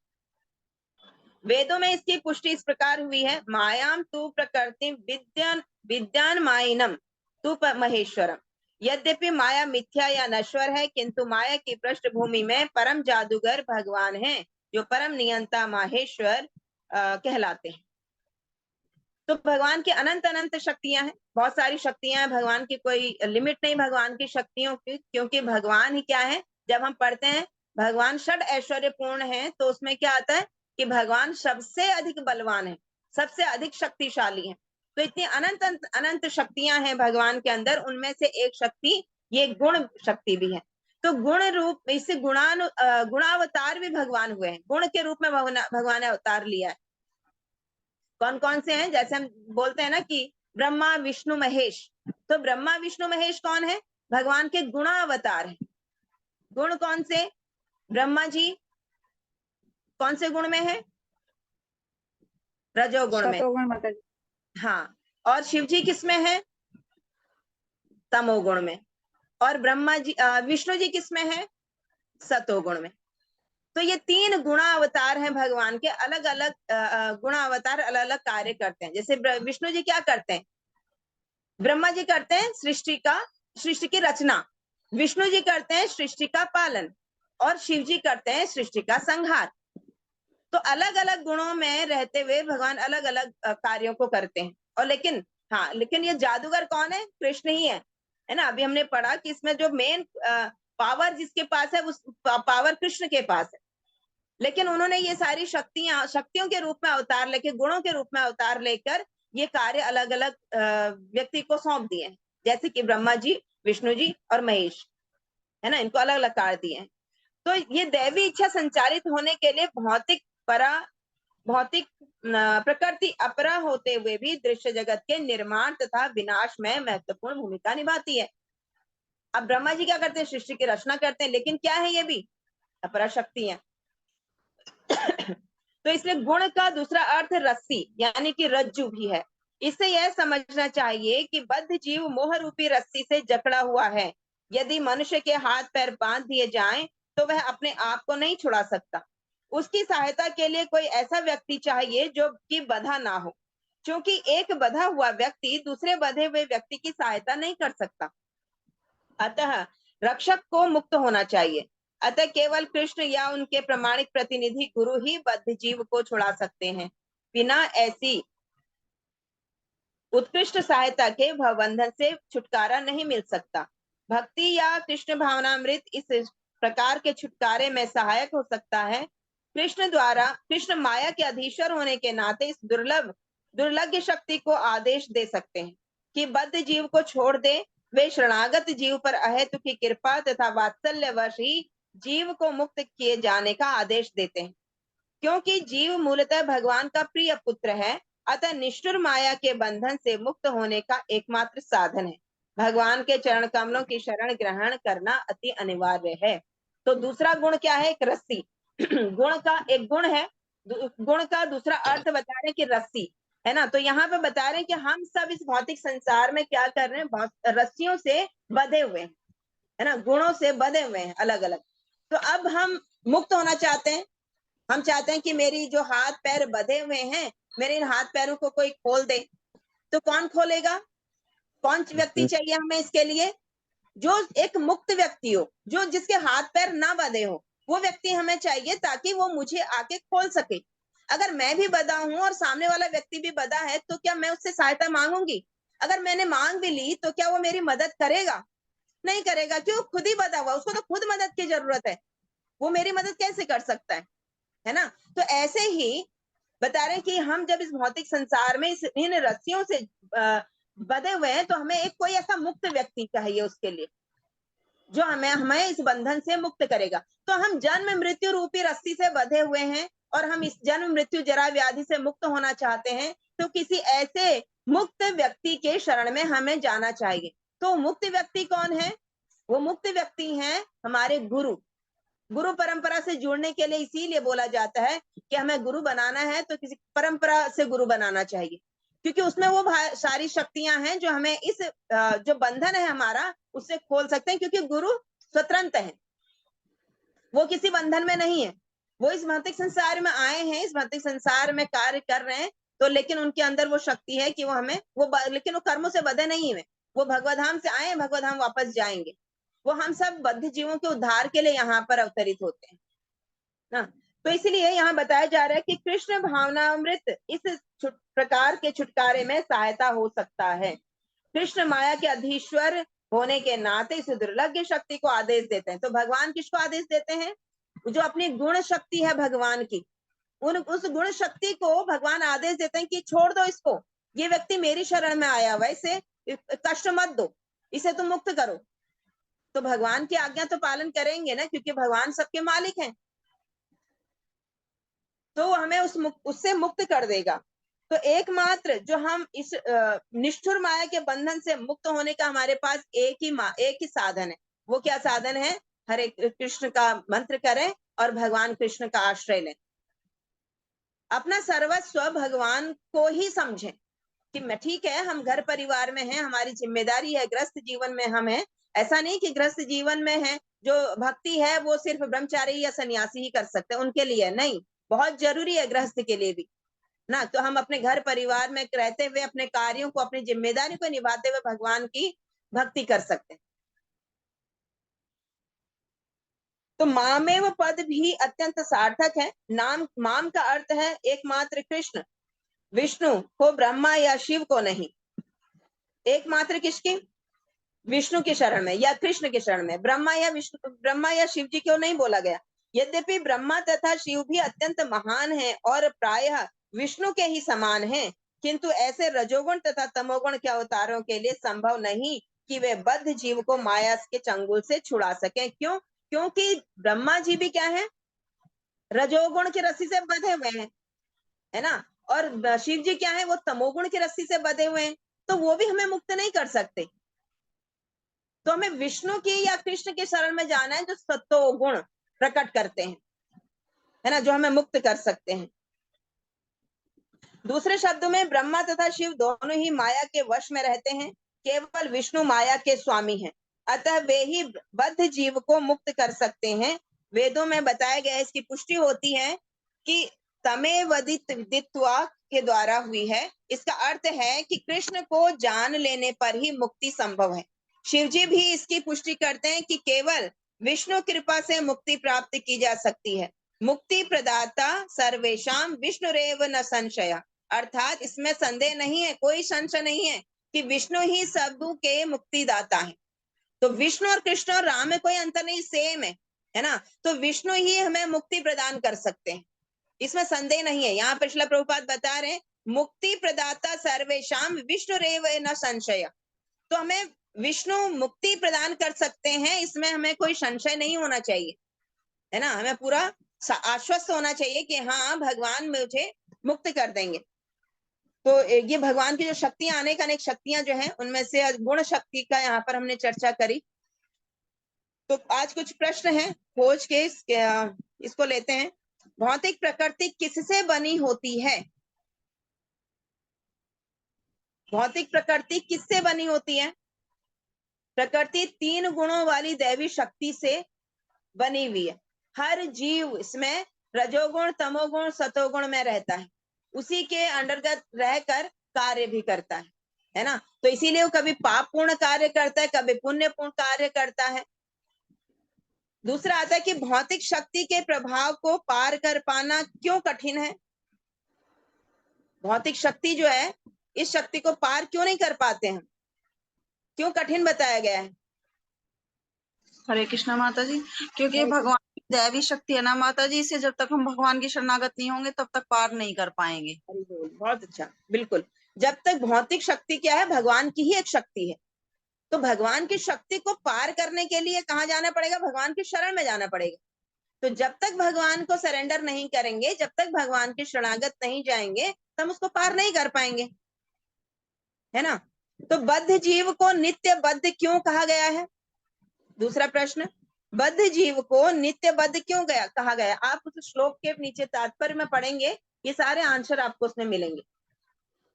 वेदों में इसकी पुष्टि इस प्रकार हुई है, मायाम तु प्रकृति विद्यान माइनम तु महेश्वरम। यद्यपि माया मिथ्या या नश्वर है, किंतु माया की पृष्ठभूमि में परम जादूगर भगवान है, जो परम नियंता माहेश्वर कहलाते हैं। तो भगवान की अनंत शक्तियां हैं, बहुत सारी शक्तियां हैं भगवान की, कोई लिमिट नहीं भगवान की शक्तियों की, क्योंकि भगवान ही क्या है। जब हम पढ़ते हैं भगवान षड ऐश्वर्य पूर्ण है, तो उसमें क्या आता है कि भगवान सबसे अधिक बलवान है, सबसे अधिक शक्तिशाली है। तो इतनी अनंत शक्तियां हैं भगवान के अंदर, उनमें से एक शक्ति ये गुण शक्ति भी है। तो गुण रूप, इससे गुणावतार भी भगवान हुए हैं, गुण के रूप में भगवान ने अवतार लिया है। कौन कौन से हैं? जैसे हम बोलते हैं ना कि ब्रह्मा विष्णु महेश, तो ब्रह्मा विष्णु महेश कौन है? भगवान के गुणावतार है। गुण कौन से? ब्रह्मा जी कौन से गुण में है? रजोगुण में। सतोगुण माता जी। हाँ, और शिव जी किस में है? तमोगुण में। और ब्रह्मा जी विष्णु जी किस में है? सतोगुण में। तो ये 3 गुणावतार हैं भगवान के, अलग अलग गुणावतार अलग अलग कार्य करते हैं। जैसे विष्णु जी क्या करते हैं? ब्रह्मा जी करते हैं सृष्टि की रचना, विष्णु जी करते हैं सृष्टि का पालन, और शिव जी करते हैं सृष्टि का संहार। तो अलग अलग गुणों में रहते हुए भगवान अलग अलग कार्यों को करते हैं। और लेकिन ये जादूगर कौन है? कृष्ण ही है ना। अभी हमने पढ़ा कि इसमें जो मेन पावर जिसके पास है, उस पावर कृष्ण के पास है। लेकिन उन्होंने ये सारी शक्तियों के रूप में अवतार लेकर, गुणों के रूप में अवतार लेकर ये कार्य अलग अलग व्यक्ति को सौंप दिए हैं। जैसे कि ब्रह्मा जी, विष्णु जी और महेश, है ना, इनको अलग अलग कार्य दिए हैं। तो ये दैवी इच्छा संचालित होने के लिए भौतिक प्रकृति अपरा होते हुए भी दृश्य जगत के निर्माण तथा विनाश में महत्वपूर्ण भूमिका निभाती है। अब ब्रह्मा जी क्या करते हैं, सृष्टि की रचना करते हैं, लेकिन क्या है, ये भी अपरा शक्ति है। तो इसलिए गुण का दूसरा अर्थ रस्सी यानी कि रज्जु भी है। इससे यह समझना चाहिए कि बद्ध जीव मोह रूपी रस्सी से जकड़ा हुआ है। यदि मनुष्य के हाथ पैर बांध दिए जाएं तो वह अपने आप को नहीं छुड़ा सकता। उसकी सहायता के लिए कोई ऐसा व्यक्ति चाहिए जो कि बंधा ना हो, क्योंकि एक बंधा हुआ व्यक्ति दूसरे बंधे हुए व्यक्ति की सहायता नहीं कर सकता। अतः रक्षक को मुक्त होना चाहिए। अतः केवल कृष्ण या उनके प्रमाणिक प्रतिनिधि गुरु ही बद्ध जीव को छुड़ा सकते हैं। बिना ऐसी उत्कृष्ट सहायता के भवबंधन से छुटकारा नहीं मिल सकता। भक्ति या कृष्ण भावनामृत इस प्रकार के छुटकारे में सहायक हो सकता है। कृष्ण माया के अधीश्वर होने के नाते इस दुर्लभ शक्ति को आदेश दे सकते हैं कि बद्ध जीव को छोड़ दे। वे शरणागत जीव पर अहेतु की कृपा तथा वात्सल्यवश ही जीव को मुक्त किए जाने का आदेश देते हैं। क्योंकि जीव मूलतः भगवान का प्रिय पुत्र है, अतः निष्ठुर माया के बंधन से मुक्त होने का एकमात्र साधन है भगवान के चरण कमलों की शरण ग्रहण करना अति अनिवार्य है। तो दूसरा गुण क्या है, एक रस्सी। गुण का एक गुण है, गुण का दूसरा अर्थ बता रहे हैं कि रस्सी है ना। तो यहाँ पे बता रहे हैं कि हम सब इस भौतिक संसार में क्या कर रहे हैं, रस्सियों से बंधे हुए हैं, है ना, गुणों से बंधे हुए हैं अलग अलग। तो अब हम मुक्त होना चाहते हैं। हम चाहते हैं कि मेरी जो हाथ पैर बंधे हुए हैं, मेरे इन हाथ पैरों को कोई खोल दे। तो कौन खोलेगा, कौन व्यक्ति चाहिए हमें इसके लिए, जो एक मुक्त व्यक्ति हो, जो जिसके हाथ पैर ना बंधे हो, वो व्यक्ति हमें चाहिए ताकि वो मुझे आके खोल सके। अगर मैं भी बंधा हूं और सामने वाला व्यक्ति भी बंधा है तो क्या मैं उससे सहायता मांगूंगी? अगर मैंने मांग भी ली तो क्या वो मेरी मदद करेगा? नहीं करेगा, क्यों, खुद ही बंधा हुआ, उसको तो खुद मदद की जरूरत है। वो मेरी मदद कैसे कर सकता है ना। तो ऐसे ही बता रहे हैं कि हम जब इस भौतिक संसार में इन रस्सियों से बंधे हुए हैं तो हमें एक कोई ऐसा मुक्त व्यक्ति चाहिए उसके लिए, जो हमें इस बंधन से मुक्त करेगा। तो हम जन्म मृत्यु रूपी रस्सी से बंधे हुए हैं और हम इस जन्म मृत्यु जरा व्याधि से मुक्त होना चाहते हैं, तो किसी ऐसे मुक्त व्यक्ति के शरण में हमें जाना चाहिए। तो मुक्त व्यक्ति कौन है? वो मुक्त व्यक्ति हैं हमारे गुरु। गुरु परंपरा से जुड़ने के लिए इसीलिए बोला जाता है कि हमें गुरु बनाना है तो किसी परंपरा से गुरु बनाना चाहिए, क्योंकि उसमें वो सारी शक्तियां हैं जो हमें इस जो बंधन है हमारा उससे खोल सकते हैं। क्योंकि गुरु स्वतंत्र है, वो किसी बंधन में नहीं है। वो इस भौतिक संसार में आए हैं, इस भौतिक संसार में कार्य कर रहे हैं, तो लेकिन उनके अंदर वो शक्ति है कि वो हमें लेकिन वो कर्मों से बंधे नहीं है। वो भगवधाम से आए हैं, भगवधाम वापस जाएंगे। वो हम सब बद्ध जीवों के उद्धार के लिए यहाँ पर अवतरित होते हैं ना। तो इसलिए यहाँ बताया जा रहा है कि कृष्ण भावनामृत इस प्रकार के छुटकारे में सहायता हो सकता है। कृष्ण माया के अधीश्वर होने के नाते इस दुर्लभ शक्ति को आदेश देते हैं। तो भगवान किसको आदेश देते हैं? जो अपनी गुण शक्ति है भगवान की, उस गुण शक्ति को भगवान आदेश देते हैं कि छोड़ दो इसको, ये व्यक्ति मेरी शरण में आया हुआ, इसे कष्ट मत दो, इसे तुम मुक्त करो। तो भगवान की आज्ञा तो पालन करेंगे ना, क्योंकि भगवान सबके मालिक हैं, तो हमें उससे मुक्त कर देगा। तो एकमात्र जो हम इस निष्ठुर माया के बंधन से मुक्त होने का हमारे पास एक ही साधन है। वो क्या साधन है? हरे कृष्ण का मंत्र करें और भगवान कृष्ण का आश्रय लें। अपना सर्वस्व भगवान को ही समझें कि मैं ठीक है, हम घर परिवार में हैं, हमारी जिम्मेदारी है, गृहस्थ जीवन में हम हैं। ऐसा नहीं कि गृहस्थ जीवन में है जो भक्ति है वो सिर्फ ब्रह्मचारी या सन्यासी ही कर सकते हैं, उनके लिए नहीं, बहुत जरूरी है गृहस्थ के लिए भी ना। तो हम अपने घर परिवार में रहते हुए अपने कार्यों को, अपनी जिम्मेदारी को निभाते हुए भगवान की भक्ति कर सकते हैं। तो मामेव पद भी अत्यंत सार्थक है। माम का अर्थ है एकमात्र कृष्ण, विष्णु को, ब्रह्मा या शिव को नहीं। एकमात्र किसकी? विष्णु के शरण में या कृष्ण के शरण में। ब्रह्मा या शिव जी क्यों नहीं बोला गया? यद्यपि ब्रह्मा तथा शिव भी अत्यंत महान हैं और प्रायः विष्णु के ही समान हैं, किंतु ऐसे रजोगुण तथा तमोगुण के अवतारों के लिए संभव नहीं कि वे बद्ध जीव को माया के चंगुल से छुड़ा सकें। क्यों? क्योंकि ब्रह्मा जी भी क्या है? रजोगुण की रस्सी से बंधे हुए हैं, है ना। और शिव जी क्या है? वो तमोगुण की रस्सी से बंधे हुए हैं, तो वो भी हमें मुक्त नहीं कर सकते। तो हमें विष्णु की या कृष्ण के शरण में जाना है जो सत्व गुण प्रकट करते हैं, है ना, जो हमें मुक्त कर सकते हैं। दूसरे शब्दों में ब्रह्मा तथा शिव दोनों ही माया के वश में रहते हैं, केवल विष्णु माया के स्वामी हैं, अतः वे ही बद्ध जीव को मुक्त कर सकते हैं। वेदों में बताया गया है, इसकी पुष्टि होती है कि तमेवदित विदित्वा के द्वारा हुई है। इसका अर्थ है कि कृष्ण को जान लेने पर ही मुक्ति संभव है। शिवजी भी इसकी पुष्टि करते हैं कि केवल विष्णु कृपा से मुक्ति प्राप्त की जा सकती है। मुक्ति प्रदाता सर्वेशाम विष्णुरेव न संशय, अर्थात इसमें संदेह नहीं है, कोई संशय नहीं है कि विष्णु ही सब के मुक्तिदाता है। तो विष्णु और कृष्ण और राम में कोई अंतर नहीं, सेम है ना। तो विष्णु ही हमें मुक्ति प्रदान कर सकते हैं, इसमें संदेह नहीं है। यहाँ पर श्रील प्रभुपाद बता रहे हैं मुक्ति प्रदाता सर्वेशाम विष्णुरेव न संशय, तो हमें विष्णु मुक्ति प्रदान कर सकते हैं, इसमें हमें कोई संशय नहीं होना चाहिए, है ना। हमें पूरा आश्वस्त होना चाहिए कि हाँ भगवान मुझे मुक्त कर देंगे। तो ये भगवान की जो शक्तियां, अनेक अनेक शक्तियां जो हैं, उनमें से गुण शक्ति का यहाँ पर हमने चर्चा करी। तो आज कुछ प्रश्न हैं खोज के, इसको लेते हैं। भौतिक प्रकृति किससे बनी होती है? भौतिक प्रकृति किससे बनी होती है? प्रकृति 3 गुणों वाली दैवी शक्ति से बनी हुई है। हर जीव इसमें रजोगुण, तमोगुण, सतोगुण में रहता है, उसी के अंतर्गत रहकर कार्य भी करता है ना। तो इसीलिए वो कभी पाप पूर्ण कार्य करता है, कभी पुण्य पूर्ण कार्य करता है। दूसरा आता है कि भौतिक शक्ति के प्रभाव को पार कर पाना क्यों कठिन है? भौतिक शक्ति जो है, इस शक्ति को पार क्यों नहीं कर पाते हैं, क्यों कठिन बताया गया है? हरे कृष्णा माता जी, क्योंकि भगवान की दैवी शक्ति है ना माता जी, इसे जब तक हम भगवान की शरणागत नहीं होंगे तब तक पार नहीं कर पाएंगे। हरि बोल, बहुत अच्छा, बिल्कुल। जब तक भौतिक शक्ति क्या है, भगवान की ही एक शक्ति है। तो भगवान की शक्ति को पार करने के लिए कहाँ जाना पड़ेगा? भगवान की शरण में जाना पड़ेगा। तो जब तक भगवान को सरेंडर नहीं करेंगे, जब तक भगवान की शरणागत नहीं जाएंगे, तो हम उसको पार नहीं कर पाएंगे, है ना। तो बद्ध जीव को नित्य बद्ध क्यों कहा गया है? दूसरा प्रश्न, बद्ध जीव को नित्य बद्ध क्यों कहा गया? आप उस श्लोक के नीचे तात्पर्य में पढ़ेंगे, ये सारे आंसर आपको उसमें मिलेंगे।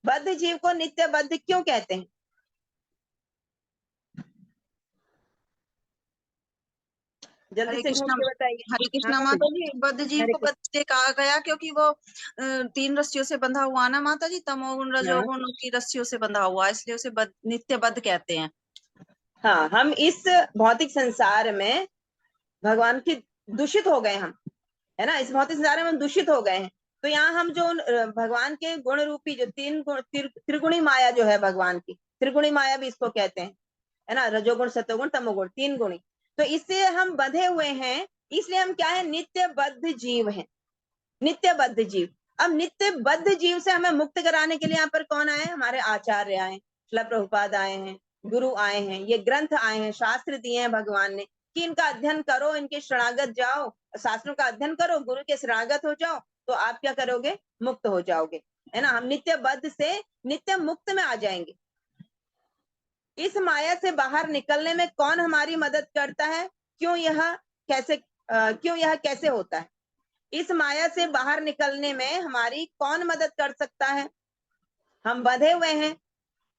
बद्ध जीव को नित्य बद्ध क्यों कहते हैं? जल्दी से ढूंढ के बताइए। हरे कृष्णा हाँ, माता जी, बद्ध जीव हरे को बद्ध इसलिए कहा गया क्योंकि वो 3 रस्सियों से बंधा हुआ ना माता जी, तमोगुण रजोगुण की रस्सियों से बंधा हुआ, इसलिए उसे नित्य बद्ध कहते हैं। हाँ, हम इस भौतिक संसार में भगवान की दूषित हो गए हम, है ना। इस भौतिक संसार में हम दूषित हो गए हैं। तो यहाँ हम जो भगवान के गुण रूपी जो 3 गुण, त्रिगुणी माया जो है भगवान की, त्रिगुणी माया भी इसको कहते हैं, है ना। रजोगुण, सतोगुण, तमोगुण, 3 गुणी। तो इससे हम बंधे हुए हैं, इसलिए हम क्या है? नित्य बद्ध जीव हैं, नित्य बद्ध जीव। अब नित्य बद्ध जीव से हमें मुक्त कराने के लिए यहाँ पर कौन आए? हमारे आचार्य आए, श्रील प्रभुपाद आए हैं, गुरु आए हैं, ये ग्रंथ आए हैं, शास्त्र दिए हैं भगवान ने कि इनका अध्ययन करो, इनके शरणागत जाओ, शास्त्रों का अध्ययन करो, गुरु के शरणागत हो जाओ, तो आप क्या करोगे? मुक्त हो जाओगे, है ना। हम नित्य बद्ध से नित्य मुक्त में आ जाएंगे। इस माया से बाहर निकलने में कौन हमारी मदद करता है? क्यों यह कैसे होता है? इस माया से बाहर निकलने में हमारी कौन मदद कर सकता है? हम बंधे हुए हैं,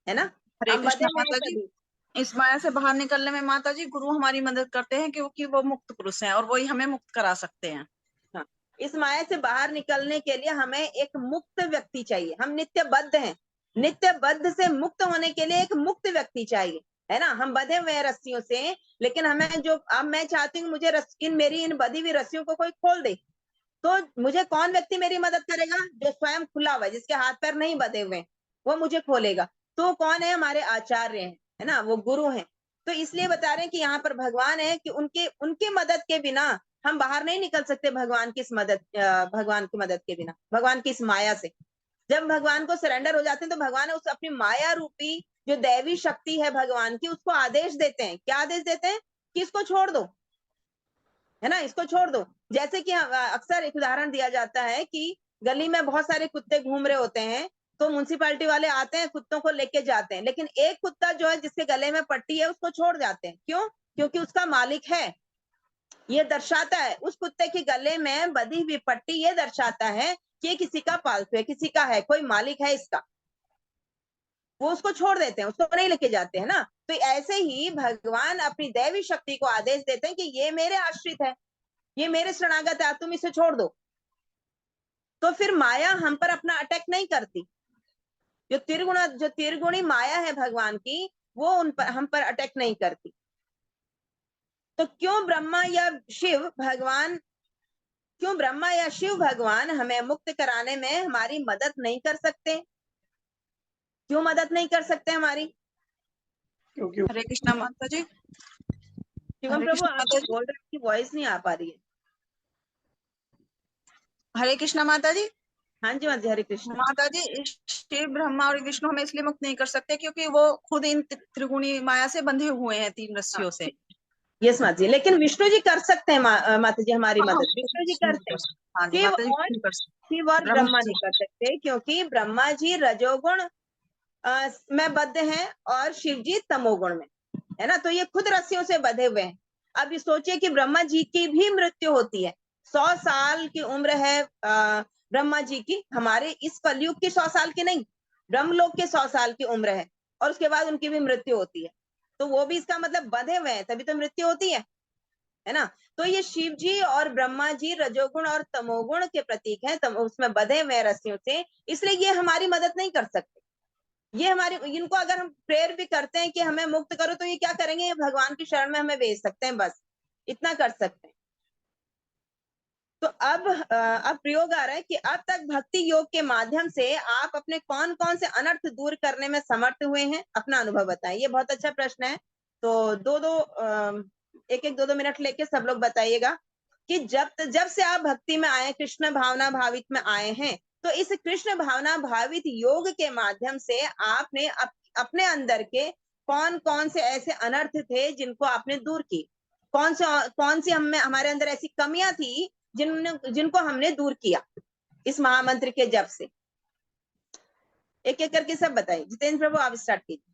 है ना। हरे हम बंधे कृष्णा हुए हैं माता जी, सभी। इस माया से बाहर निकलने में माता जी गुरु हमारी मदद करते हैं, क्योंकि वो मुक्त पुरुष हैं और वही हमें मुक्त करा सकते हैं। हाँ, इस माया से बाहर निकलने के लिए हमें एक मुक्त व्यक्ति चाहिए। हम नित्य बद्ध हैं, नित्य बद्ध से मुक्त होने के लिए एक मुक्त व्यक्ति चाहिए, है ना। हम बंधे हुए हैं रस्सियों से, लेकिन हमें जो, अब मैं चाहती हूँ मुझे इन बंधी हुई रस्सियों को कोई खोल दे, तो मुझे कौन व्यक्ति मेरी मदद करेगा? जो स्वयं खुला हुआ है, जिसके हाथ पैर नहीं बंधे हुए, वो मुझे खोलेगा। तो कौन है? हमारे आचार्य हैं, है ना, वो गुरु हैं। तो इसलिए बता रहे हैं कि यहाँ पर भगवान है कि उनकी मदद के बिना हम बाहर नहीं निकल सकते। भगवान की मदद के बिना, भगवान की इस माया से जब भगवान को सरेंडर हो जाते हैं, तो भगवान उस अपनी माया रूपी जो दैवी शक्ति है भगवान की, उसको आदेश देते हैं। क्या आदेश देते हैं? कि इसको छोड़ दो, है ना, इसको छोड़ दो। जैसे कि अक्सर एक उदाहरण दिया जाता है कि गली में बहुत सारे कुत्ते घूम रहे होते हैं, तो म्युनिसिपालिटी वाले आते हैं, कुत्तों को लेके जाते हैं, लेकिन एक कुत्ता जो है जिसके गले में पट्टी है उसको छोड़ जाते हैं। क्यों? क्योंकि उसका मालिक है। ये दर्शाता है, उस कुत्ते के गले में बंधी हुई पट्टी ये दर्शाता है कि ये किसी का पालतू है, किसी का है, कोई मालिक है इसका। वो उसको छोड़ देते हैं, उसको नहीं लेके जाते हैं ना। तो ऐसे ही भगवान अपनी दैवी शक्ति को आदेश देते हैं कि ये मेरे आश्रित है, ये मेरे शरणागत है, तुम इसे छोड़ दो। तो फिर माया हम पर अपना अटैक नहीं करती। जो त्रिगुणी माया है भगवान की, वो उन पर, हम पर अटैक नहीं करती। तो क्यों ब्रह्मा या शिव भगवान हमें मुक्त कराने में हमारी मदद नहीं कर सकते? क्यों मदद नहीं कर सकते हमारी? क्योंकि हरे कृष्णा माता जी। शिवम हरे प्रभु कृष्णा आप माता जी। बोल रहे हैं कि वॉइस नहीं आ पा रही है। हरे कृष्णा माता जी। हाँ जी माता जी, हरे कृष्ण। माता जी, शिव ब्रह्मा और विष्णु हमें इसलिए मुक्त नहीं कर सकते क्योंकि वो खुद इन त्रिगुणी माया से बंधे हुए हैं, 3 रस्सियों से। यस माता जी, लेकिन विष्णु जी कर सकते हैं माता जी हमारी हाँ, मदद, विष्णु जी करते हैं। हाँ जी शिव माता जी, और नहीं कर सकते। शिव और ब्रह्मा नहीं कर सकते, क्योंकि ब्रह्मा जी रजोगुण में बद्ध हैं और शिव जी तमोगुण में, है ना। तो ये खुद रस्सियों से बंधे हुए हैं। अब ये सोचिए कि ब्रह्मा जी की भी मृत्यु होती है। 100 साल की उम्र है ब्रह्मा जी की, हमारे इस कलयुग की 100 साल की नहीं, ब्रह्मलोक के 100 साल की उम्र है, और उसके बाद उनकी भी मृत्यु होती है। तो वो भी इसका मतलब बंधे हुए हैं, तभी तो मृत्यु होती है ना। तो ये शिव जी और ब्रह्मा जी रजोगुण और तमोगुण के प्रतीक हैं, उसमें बंधे हुए रस्सियों से, इसलिए ये हमारी मदद नहीं कर सकते। ये हमारी, इनको अगर हम प्रेयर भी करते हैं कि हमें मुक्त करो, तो ये क्या करेंगे? ये भगवान की शरण में हमें भेज सकते हैं, बस इतना कर सकते हैं। तो अब प्रयोग आ रहा है कि अब तक भक्ति योग के माध्यम से आप अपने कौन कौन से अनर्थ दूर करने में समर्थ हुए हैं, अपना अनुभव बताएं। ये बहुत अच्छा प्रश्न है। तो एक 2 मिनट लेके सब लोग बताइएगा कि जब से आप भक्ति में आए, कृष्ण भावना भावित में आए हैं, तो इस कृष्ण भावना भावित योग के माध्यम से आपने अपने अंदर के कौन कौन से ऐसे अनर्थ थे जिनको आपने दूर की? कौन सी हमारे अंदर ऐसी कमियां थी जिनको हमने दूर किया इस महामंत्र के जप से? एक एक करके सब बताइए। जितेंद्र प्रभु आप स्टार्ट कीजिए।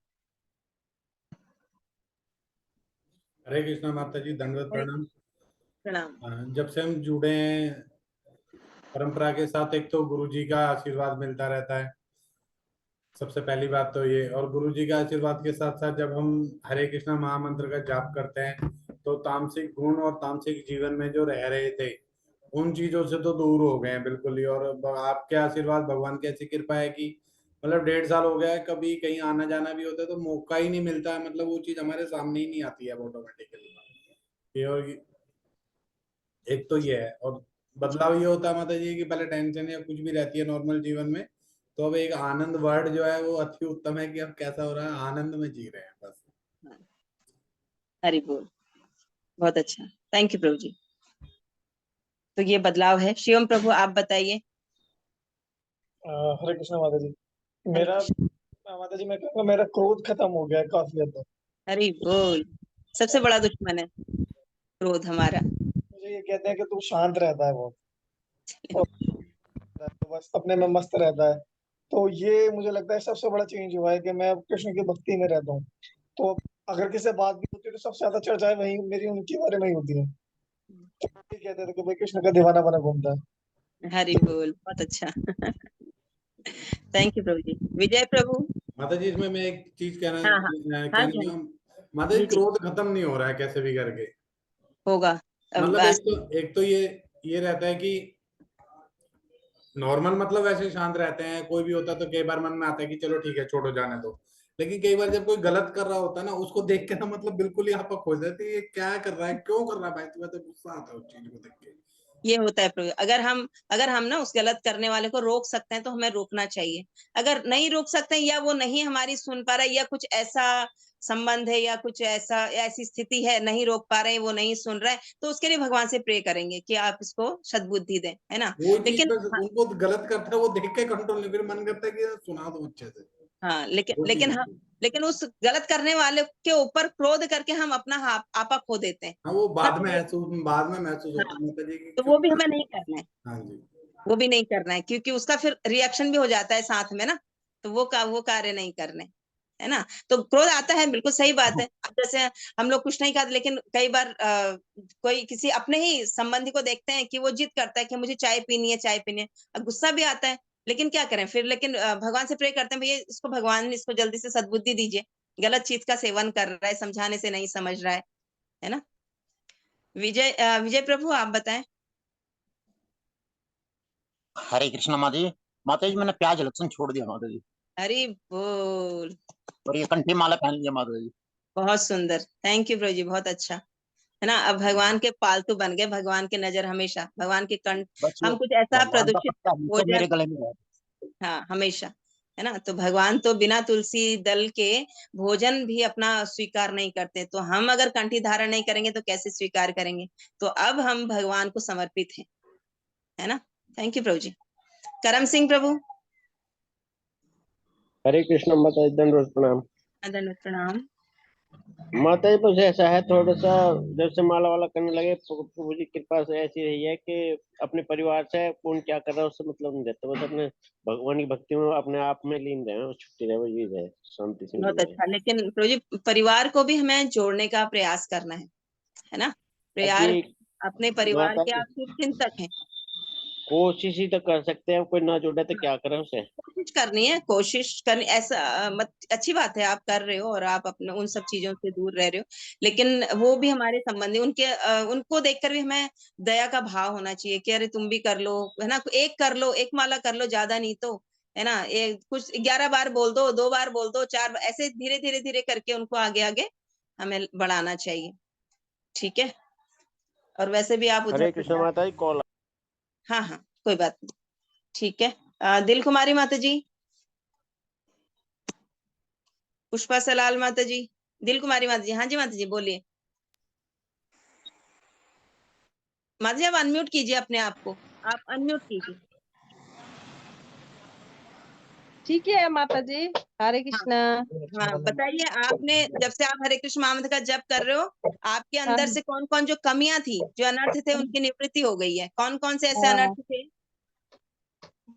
हरे कृष्णा माता जी, दंडवत प्रणाम। प्रणाम। जब से हम जुड़े हैं परंपरा के साथ, एक तो गुरु जी का आशीर्वाद मिलता रहता है, सबसे पहली बात तो ये। और गुरु जी के आशीर्वाद के साथ साथ जब हम हरे कृष्णा महामंत्र का जाप करते हैं, तो तामसिक गुण और तामसिक जीवन में जो रह रहे थे, उन चीजों से तो दूर हो गए हैं बिल्कुल ही। और आपके आशीर्वाद, भगवान की ऐसी कृपा है कि मतलब 1.5 साल हो गया है, कभी कहीं आना जाना भी होता है तो मौका ही नहीं मिलता है, मतलब वो चीज हमारे सामने ही नहीं आती है ऑटोमेटिकली। और एक तो ये है, और बदलाव ये होता है माता जी कि पहले टेंशन या कुछ भी रहती है नॉर्मल जीवन में, तो अब एक आनंद वर्ड जो है वो अति उत्तम है कि अब कैसा हो रहा है, आनंद में जी रहे हैं बस। हरि बोल, बहुत अच्छा, थैंक यू प्रभु जी। तो ये बदलाव है। शिवम प्रभु आप बताइए। हरे कृष्णा माता जी। मेरा माता जी, मैं कहूँगा मेरा क्रोध खत्म हो गया है काफी हद तक। हरि बोल। सबसे बड़ा दुश्मन है क्रोध हमारा। मुझे ये कहते हैं कि तू शांत रहता है बहुत, और तो बस अपने में मस्त रहता है। तो ये मुझे लगता है सबसे बड़ा चेंज हुआ है कि मैं अब कृष्ण की भक्ति में रहता हूँ। तो अगर किसी से बात भी होती है तो सबसे ज्यादा चर्चाएं वही मेरी उनके बारे में ही होती है। तो ये कहते थे कि भाई कृष्ण का दीवाना बना घूमता है। हरि बोल, बहुत अच्छा। थैंक यू प्रभु जी। विजय प्रभु। माता जी, इसमें मैं एक चीज हाँ हाँ हाँ जी, कहना माता जी, जी जी, क्रोध खत्म नहीं हो रहा है कैसे भी करके। होगा अब मतलब बस। एक तो ये रहता है कि नॉर्मल मतलब वैसे शांत रहते हैं, कोई भी होता है तो कई बार मन में आता है कि चलो ठीक है छोड़ो जाने दो, लेकिन कई बार जब कोई गलत कर रहा होता है ना, उसको देख के ना मतलब बिल्कुल ही आपक हो जाती है, ये क्या कर रहा है, क्यों कर रहा है भाई, तुम्हें तो गुस्सा आता है उस चीज को देख के। ये होता है प्रभु। अगर हम ना उस गलत करने वाले को रोक सकते हैं तो हमें रोकना चाहिए। अगर नहीं रोक सकते हैं, या वो नहीं हमारी सुन पा रहा है, या कुछ ऐसा संबंध है, या कुछ ऐसी स्थिति है, नहीं रोक पा रहे हैं, वो नहीं सुन रहा है, तो उसके लिए भगवान से प्रे करेंगे कि आप इसको सद्बुद्धि दें, है ना। वो चीज लेकिन बस उनको गलत करता है, वो देख के कंट्रोल नहीं, फिर मन करता है कि सुना दो अच्छे से। हाँ, वो चीज होती है। लेकिन उस गलत करने वाले के ऊपर क्रोध करके हम अपना आपा खो देते हैं। हाँ, वो बाद में तब महसूस होता हाँ, है माता जी कि तो क्यों। वो भी हमें नहीं करना है। हाँ जी। वो भी नहीं करना है, क्योंकि उसका फिर रिएक्शन भी हो जाता है साथ में ना। तो वो कार्य नहीं करने, है ना। तो क्रोध आता है, बिल्कुल सही बात है। अब जैसे हम लोग कुछ नहीं खाते, लेकिन कई बार कोई किसी अपने ही संबंधी को देखते हैं कि वो जिद करता है कि मुझे चाय पीनी है, चाय पीनी है। अब गुस्सा भी आता है, लेकिन क्या करें फिर, लेकिन भगवान से प्रे करते हैं, भैया इसको भगवान इसको जल्दी से सद्बुद्धि दीजिए, गलत चीज का सेवन कर रहा है, समझाने से नहीं समझ रहा है ना। विजय प्रभु आप बताएं। हरे कृष्णा माता जी। माता जी मैंने प्याज लहसुन छोड़ दिया माता जी, हरि बोल। और ये कंठी माला पहन लिया माता जी। बहुत सुंदर, थैंक यू प्रभु जी, बहुत अच्छा, है ना। अब भगवान के पालतू बन गए, भगवान की नजर हमेशा भगवान के कंठ, बस ये हम कुछ ऐसा भगवान का प्रदूषित पत्ता हमेशा मेरे भोजन, गले में है। हाँ हमेशा, है ना। तो भगवान तो बिना तुलसी दल के भोजन भी अपना स्वीकार नहीं करते, तो हम अगर कंठी धारण नहीं करेंगे तो कैसे स्वीकार करेंगे। तो अब हम भगवान को समर्पित हैं, है ना। थैंक यू प्रभु जी। करम सिंह प्रभु। हरे कृष्ण माता जी, दंडवत प्रणाम। दंडवत प्रणाम। माता जी बस ऐसा है, थोड़ा सा जब से माला वाला करने लगे प्रभु जी की कृपा से ऐसी रही है कि अपने परिवार से कौन क्या कर रहा है उससे मतलब नहीं रहता, बस अपने भगवान की भक्ति में अपने आप में लीन रहे और छुट्टी रहे, वो ये रहे, शांति से बहुत मिल रहे। अच्छा, लेकिन प्रभु जी परिवार को भी हमें जोड़ने का प्रयास करना है ना। परिवार, अभी अपने परिवार माता के जी आप शुभचिंतक हैं, कोशिश ही तो कर सकते हैं, कोई ना जुड़े तो क्या करें उसे। कोशिश करनी है, कोशिश करनी, ऐसा मत, अच्छी बात है आप कर रहे हो और आप अपने उन सब चीजों से दूर रह रहे हो, लेकिन वो भी हमारे संबंधी, उनको देखकर भी हमें दया का भाव होना चाहिए कि अरे तुम भी कर लो, है ना। एक कर लो, एक माला कर लो, ज्यादा नहीं तो, है ना। एक कुछ 11 बार बोल दो, 2 बार बोल दो, 4 ऐसे धीरे धीरे धीरे करके उनको आगे आगे हमें बढ़ाना चाहिए, ठीक है। और वैसे भी आप उधर हरे से कृष्ण माता जी, कॉल। हाँ हाँ कोई बात नहीं, ठीक है। दिल कुमारी माता जी, पुष्पा सलाल माता जी, दिल कुमारी माता जी, हाँ जी माता जी बोलिए। माता जी आप अनम्यूट कीजिए अपने आप को, आप अनम्यूट कीजिए। ठीक है माता जी, हरे हाँ कृष्णा। हाँ बताइए, आपने जब से आप हरे कृष्ण महामंत्र का जप कर रहे हो, आपके हाँ, अंदर से कौन कौन जो कमियां थी, जो अनर्थ थे, उनकी निवृत्ति हो गई है, कौन कौन से ऐसे हाँ, अनर्थ थे।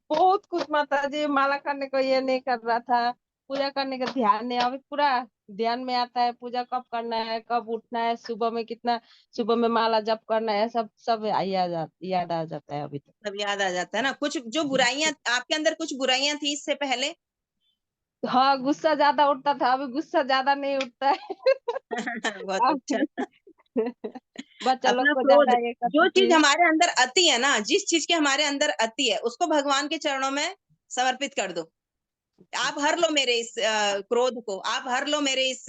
बहुत कुछ माता जी, माला करने को ये नहीं कर रहा था, पूजा करने का ध्यान नहीं, अभी पूरा ध्यान में आता है, पूजा कब करना है, कब उठना है, सुबह में कितना, सुबह में माला जप करना है, सब सब याद आ जाता है अभी तो। सब याद आ जाता है ना। कुछ जो बुराइयां आपके अंदर, कुछ बुराइयां थी इससे पहले। हाँ, गुस्सा ज्यादा उठता था, अभी गुस्सा ज्यादा नहीं उठता है। बहुत अच्छा। बच्चा लोग अपना को क्रोध, ज्यादा ये जो करती चीज थी। हमारे अंदर अति है ना, जिस चीज के हमारे अंदर अति है, उसको भगवान के चरणों में समर्पित कर दो। आप हर लो मेरे इस क्रोध को, आप हर लो मेरे इस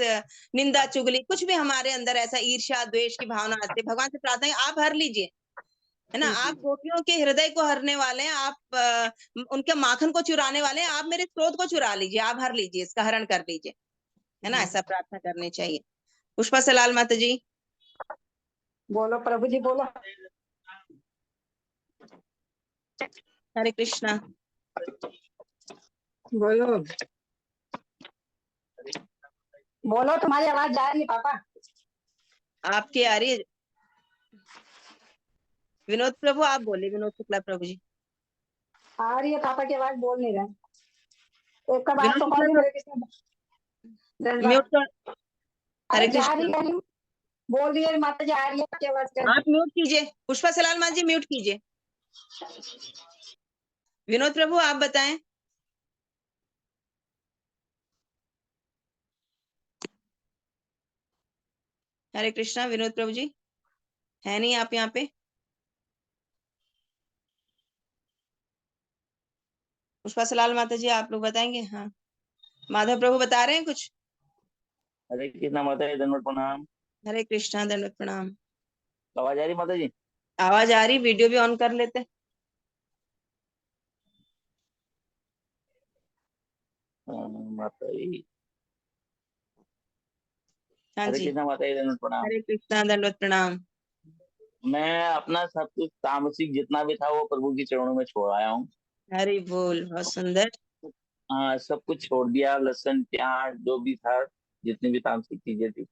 निंदा चुगली, कुछ भी हमारे अंदर ऐसा ईर्ष्या द्वेष की भावना आती है, भगवान से प्रार्थना है आप हर लीजिए, है ना। आप गोपियों के हृदय को हरने वाले हैं, आप उनके माखन को चुराने वाले हैं, आप मेरे क्रोध को चुरा लीजिए, आप हर लीजिए, इसका हरण कर लीजिए, है ना। ऐसा प्रार्थना करनी चाहिए। पुष्पा सलाल माता जी। बोलो प्रभु जी बोलो। हरे कृष्णा। बोलो बोलो, तुम्हारी आवाज जा रही है पापा। आपकी आ रही है। विनोद प्रभु आप बोलिए, विनोद शुक्ला प्रभु जी। आ रही है पापा की आवाज, बोल नहीं रहे। एक का बात विनोद तो शुक्ला कौन प्रभु करे किसने 10 बार। म्यूट कर। अरे हरे जा रही कृष्णा। है, बोल रही है माता जी, आ रही है आपकी आवाज कर। आप म्यूट कीजिए, पुष्पा सलाल माता जी म्यूट कीजिए। विनोद प्रभु आप बताएं। हरे कृष्णा। विनोद प्रभु जी है नहीं आप यहाँ पे। पुष्पा सलाल माता जी आप लोग बताएंगे। हाँ माधव प्रभु बता रहे हैं कुछ। हरे कृष्णा माता जी, दंडवत प्रणाम। हरे कृष्णा, दंडवत प्रणाम। आवाज आ रही माता जी? आवाज आ रही, वीडियो भी ऑन कर लेते। माता जी। हाँ हरे जी। कृष्णा माता जी, दंडवत प्रणाम। हरे कृष्णा, दंडवत प्रणाम। मैं अपना सब कुछ तामसिक जितना भी था वो प्रभु के चरणों में छोड़ आया हूँ। हरि बोल, बहुत सुंदर। हाँ, सब कुछ छोड़ दिया, लहसुन प्याज जो भी था, जितनी भी तामसिक चीजें थी।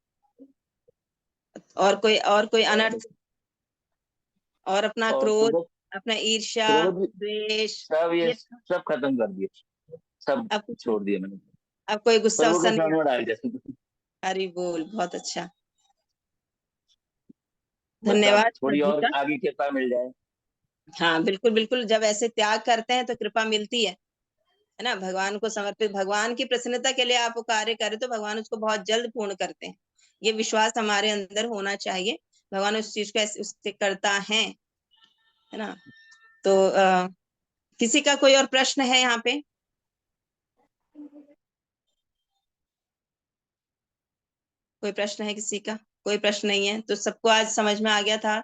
और कोई और, अनर्थ, और अपना और क्रोध, सुबह अपना ईर्ष्या क्रोध द्वेष, सब ये ये सब खत्म कर दिया। सब अब छोड़ दिया मैंने, अब कोई गुस्सा प्रभु उस्सा के शरण नहीं? में डाल दिया। हरि बोल, बहुत अच्छा, बस अब धन्यवाद थोड़ी प्रभु और का। आगे कृपा मिल जाए। हाँ बिल्कुल बिल्कुल, जब ऐसे त्याग करते हैं तो कृपा मिलती है ना। भगवान को समर्पित, भगवान की प्रसन्नता के लिए आप वो कार्य करें तो भगवान उसको बहुत जल्द पूर्ण करते हैं। ये विश्वास हमारे अंदर होना चाहिए, भगवान उस चीज को उससे करता है ना। तो किसी का कोई और प्रश्न है यहाँ पे? कोई प्रश्न है किसी का? कोई प्रश्न नहीं है तो सबको आज समझ में आ गया था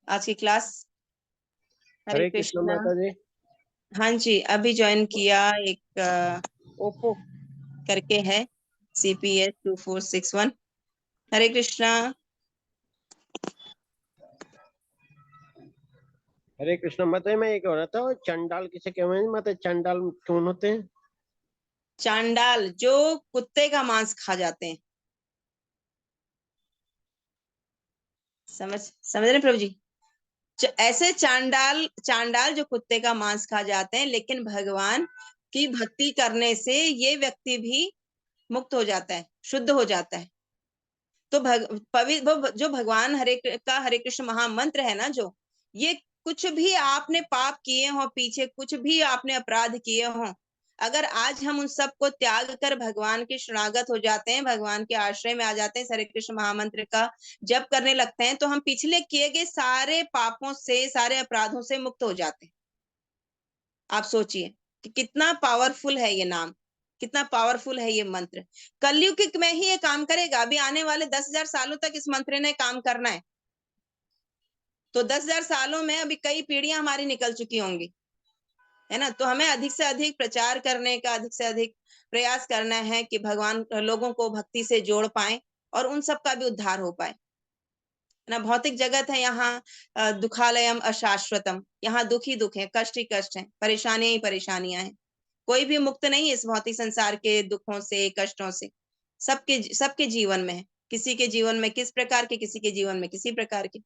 आज की क्लास। हरे हरे कृष्ण कृष्णा। माता जी। हाँ जी, अभी ज्वाइन किया एक ओप्पो करके है, CPS 2461। हरे कृष्णा। हरे कृष्ण माता जी, मैं ये कह रहा था, चंडाल किसे कहते हैं माता? चंडाल कौन होते हैं? चांडाल जो कुत्ते का मांस खा जाते हैं। समझ रहे प्रभु जी? ऐसे चांडाल, चांडाल जो कुत्ते का मांस खा जाते हैं, लेकिन भगवान की भक्ति करने से ये व्यक्ति भी मुक्त हो जाता है, शुद्ध हो जाता है। तो पवित्र जो भगवान हरे कृष्ण महामंत्र है ना, जो ये कुछ भी आपने पाप किए हो, पीछे कुछ भी आपने अपराध किए हो, अगर आज हम उन सबको त्याग कर भगवान के शरणागत हो जाते हैं, भगवान के आश्रय में आ जाते हैं, हरे कृष्ण महामंत्र का जप करने लगते हैं, तो हम पिछले किए गए सारे पापों से, सारे अपराधों से मुक्त हो जाते हैं। आप सोचिए कि कितना पावरफुल है ये नाम, कितना पावरफुल है ये मंत्र। कलयुग में ही ये काम करेगा। अभी आने वाले 10,000 सालों तक इस मंत्र ने काम करना है। तो 10,000 सालों में अभी कई पीढ़ियां हमारी निकल चुकी होंगी, है ना। तो हमें अधिक से अधिक प्रचार करने का, अधिक से अधिक प्रयास करना है कि भगवान लोगों को भक्ति से जोड़ पाए और उन सब का भी उद्धार हो पाए, है ना। भौतिक जगत है यहाँ दुखालयम अशाश्वतम, यहाँ दुख ही दुख है, कष्ट ही कष्ट है, परेशानियां ही परेशानियां हैं। कोई भी मुक्त नहीं है इस भौतिक संसार के दुखों से, कष्टों से। सबके जीवन में है, किसी के जीवन में किस प्रकार के, किसी के जीवन में किसी प्रकार के।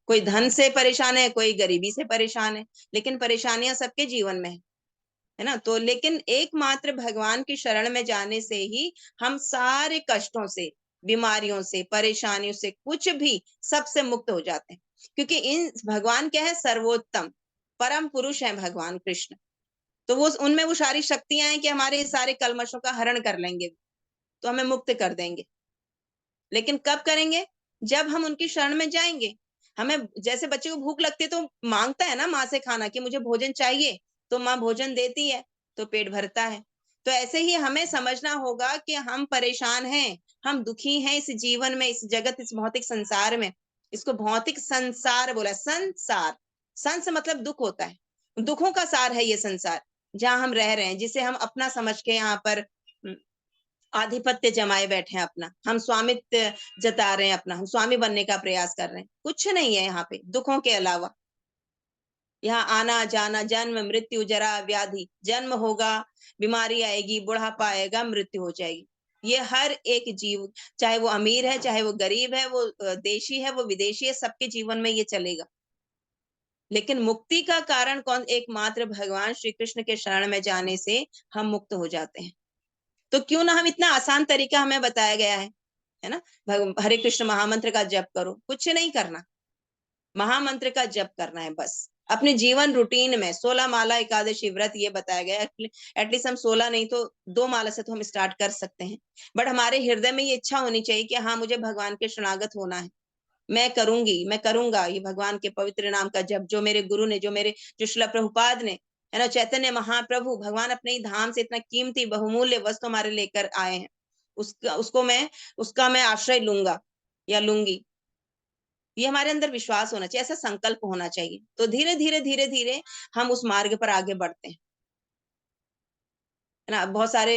कोई धन से परेशान है, कोई गरीबी से परेशान है, लेकिन परेशानियां सबके जीवन में है ना। तो लेकिन एकमात्र भगवान की शरण में जाने से ही हम सारे कष्टों से, बीमारियों से, परेशानियों से, कुछ भी सबसे मुक्त हो जाते हैं। क्योंकि इन भगवान क्या है? सर्वोत्तम परम पुरुष है भगवान कृष्ण। तो वो उनमें वो सारी शक्तियां हैं कि हमारे सारे कलमशों का हरण कर लेंगे, तो हमें मुक्त कर देंगे। लेकिन कब करेंगे? जब हम उनकी शरण में जाएंगे। हमें जैसे बच्चे को भूख लगती है तो मांगता है ना माँ से खाना कि मुझे भोजन चाहिए, तो माँ भोजन देती है, तो पेट भरता है। तो ऐसे ही हमें समझना होगा कि हम परेशान हैं, हम दुखी हैं इस जीवन में, इस जगत, इस भौतिक संसार में। इसको भौतिक संसार बोला। संसार, संस मतलब दुख होता है, दुखों का सार है ये संसार जहां हम रह रहे हैं, जिसे हम अपना समझ के यहाँ पर आधिपत्य जमाए बैठे हैं अपना। हम स्वामित्व जता रहे हैं अपना, हम स्वामी बनने का प्रयास कर रहे हैं। कुछ नहीं है यहाँ पे दुखों के अलावा। यहाँ आना जाना, जन्म मृत्यु जरा व्याधि, जन्म होगा, बीमारी आएगी, बुढ़ापा आएगा, मृत्यु हो जाएगी। ये हर एक जीव, चाहे वो अमीर है, चाहे वो गरीब है, वो देशी है, वो विदेशी है, सबके जीवन में ये चलेगा। लेकिन मुक्ति का कारण कौन? एकमात्र भगवान श्री कृष्ण के शरण में जाने से हम मुक्त हो जाते हैं। तो क्यों ना हम, इतना आसान तरीका हमें बताया गया है ना। हरे कृष्ण महामंत्र का जप करो, कुछ नहीं करना, महामंत्र का जप करना है बस। अपने जीवन रूटीन में 16 माला एकादशी व्रत ये बताया गया है। एटलीस्ट हम 16 नहीं तो 2 माला से तो हम स्टार्ट कर सकते हैं। बट हमारे हृदय में ये इच्छा होनी चाहिए कि हाँ, मुझे भगवान के शरणागत होना है, मैं करूंगी, मैं करूंगा ये भगवान के पवित्र नाम का जप, जो मेरे गुरु ने, जो श्रील प्रभुपाद ने, है ना, चैतन्य महाप्रभु भगवान अपने ही धाम से इतना कीमती बहुमूल्य वस्तु हमारे लेकर आए हैं, उसका मैं आश्रय लूंगा या लूंगी। ये हमारे अंदर विश्वास होना चाहिए, ऐसा संकल्प होना चाहिए। तो धीरे धीरे धीरे धीरे हम उस मार्ग पर आगे बढ़ते हैं, है ना। बहुत सारे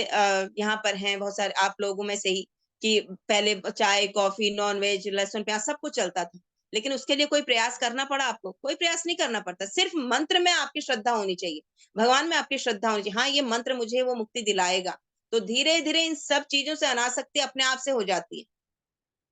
यहाँ पर हैं, बहुत सारे आप लोगों में से ही, कि पहले चाय कॉफी नॉन वेज लहसुन प्याज सब कुछ चलता था, लेकिन उसके लिए कोई प्रयास करना पड़ा आपको? कोई प्रयास नहीं करना पड़ता। सिर्फ मंत्र में आपकी श्रद्धा होनी चाहिए, भगवान में आपकी श्रद्धा होनी चाहिए। हाँ, ये मंत्र मुझे वो मुक्ति दिलाएगा। तो धीरे धीरे इन सब चीजों से अनासक्ति अपने आप से हो जाती है।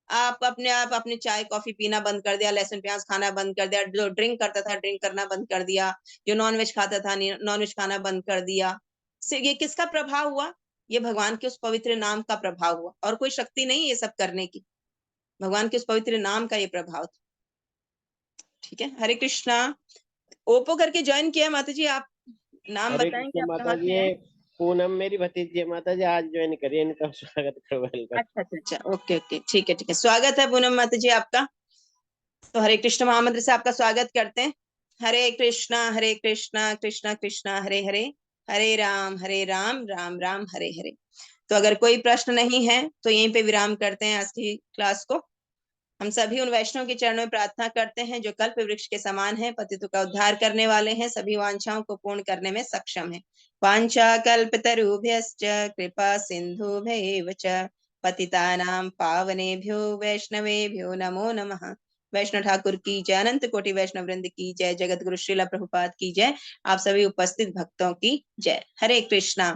आप अपने चाय कॉफी पीना बंद कर दिया, लहसुन प्याज खाना बंद कर दिया, जो ड्रिंक करता था ड्रिंक करना बंद कर दिया, जो नॉन वेज खाता था नॉन वेज खाना बंद कर दिया, ये किसका प्रभाव हुआ? ये भगवान के उस पवित्र नाम का प्रभाव हुआ, और कोई शक्ति नहीं ये सब करने की, भगवान के उस पवित्र नाम का ये प्रभाव था। ठीक है, हरे कृष्णा। ओप्पो करके ज्वाइन किया माता जी, आप नाम हरे बताएं कि कृष्ण आप माता कहाँ जी, से हैं? ये पूनम मेरी भतीजी है माता जी, आज ज्वाइन करिए, इनका स्वागत करो, वेलकम। अच्छा अच्छा अच्छा, ओके ओके, ठीक है ठीक है, स्वागत है पूनम माता जी आपका। तो हरे कृष्ण महामंत्र से आपका स्वागत करते हैं। हरे कृष्णा कृष्णा कृष्णा हरे हरे, हरे राम राम राम हरे हरे। तो अगर कोई प्रश्न नहीं है तो यहीं पे विराम करते हैं आज की क्लास को। हम सभी उन वैष्णव के चरणों में प्रार्थना करते हैं जो कल्प वृक्ष के समान है, पतितों का उद्धार करने वाले हैं, सभी वांछाओं को पूर्ण करने में सक्षम है। वांछा कल्पतरुभ्यश्च कृपा सिंधुभ्यैव च पतितानां पावनेभ्यो वैष्णवेभ्यो नमो नमः। वैष्णव ठाकुर की जय, अनंत कोटि वैष्णव वृंद की जय, जगत गुरु श्रील प्रभुपाद की जय, आप सभी उपस्थित भक्तों की जय। हरे कृष्णा।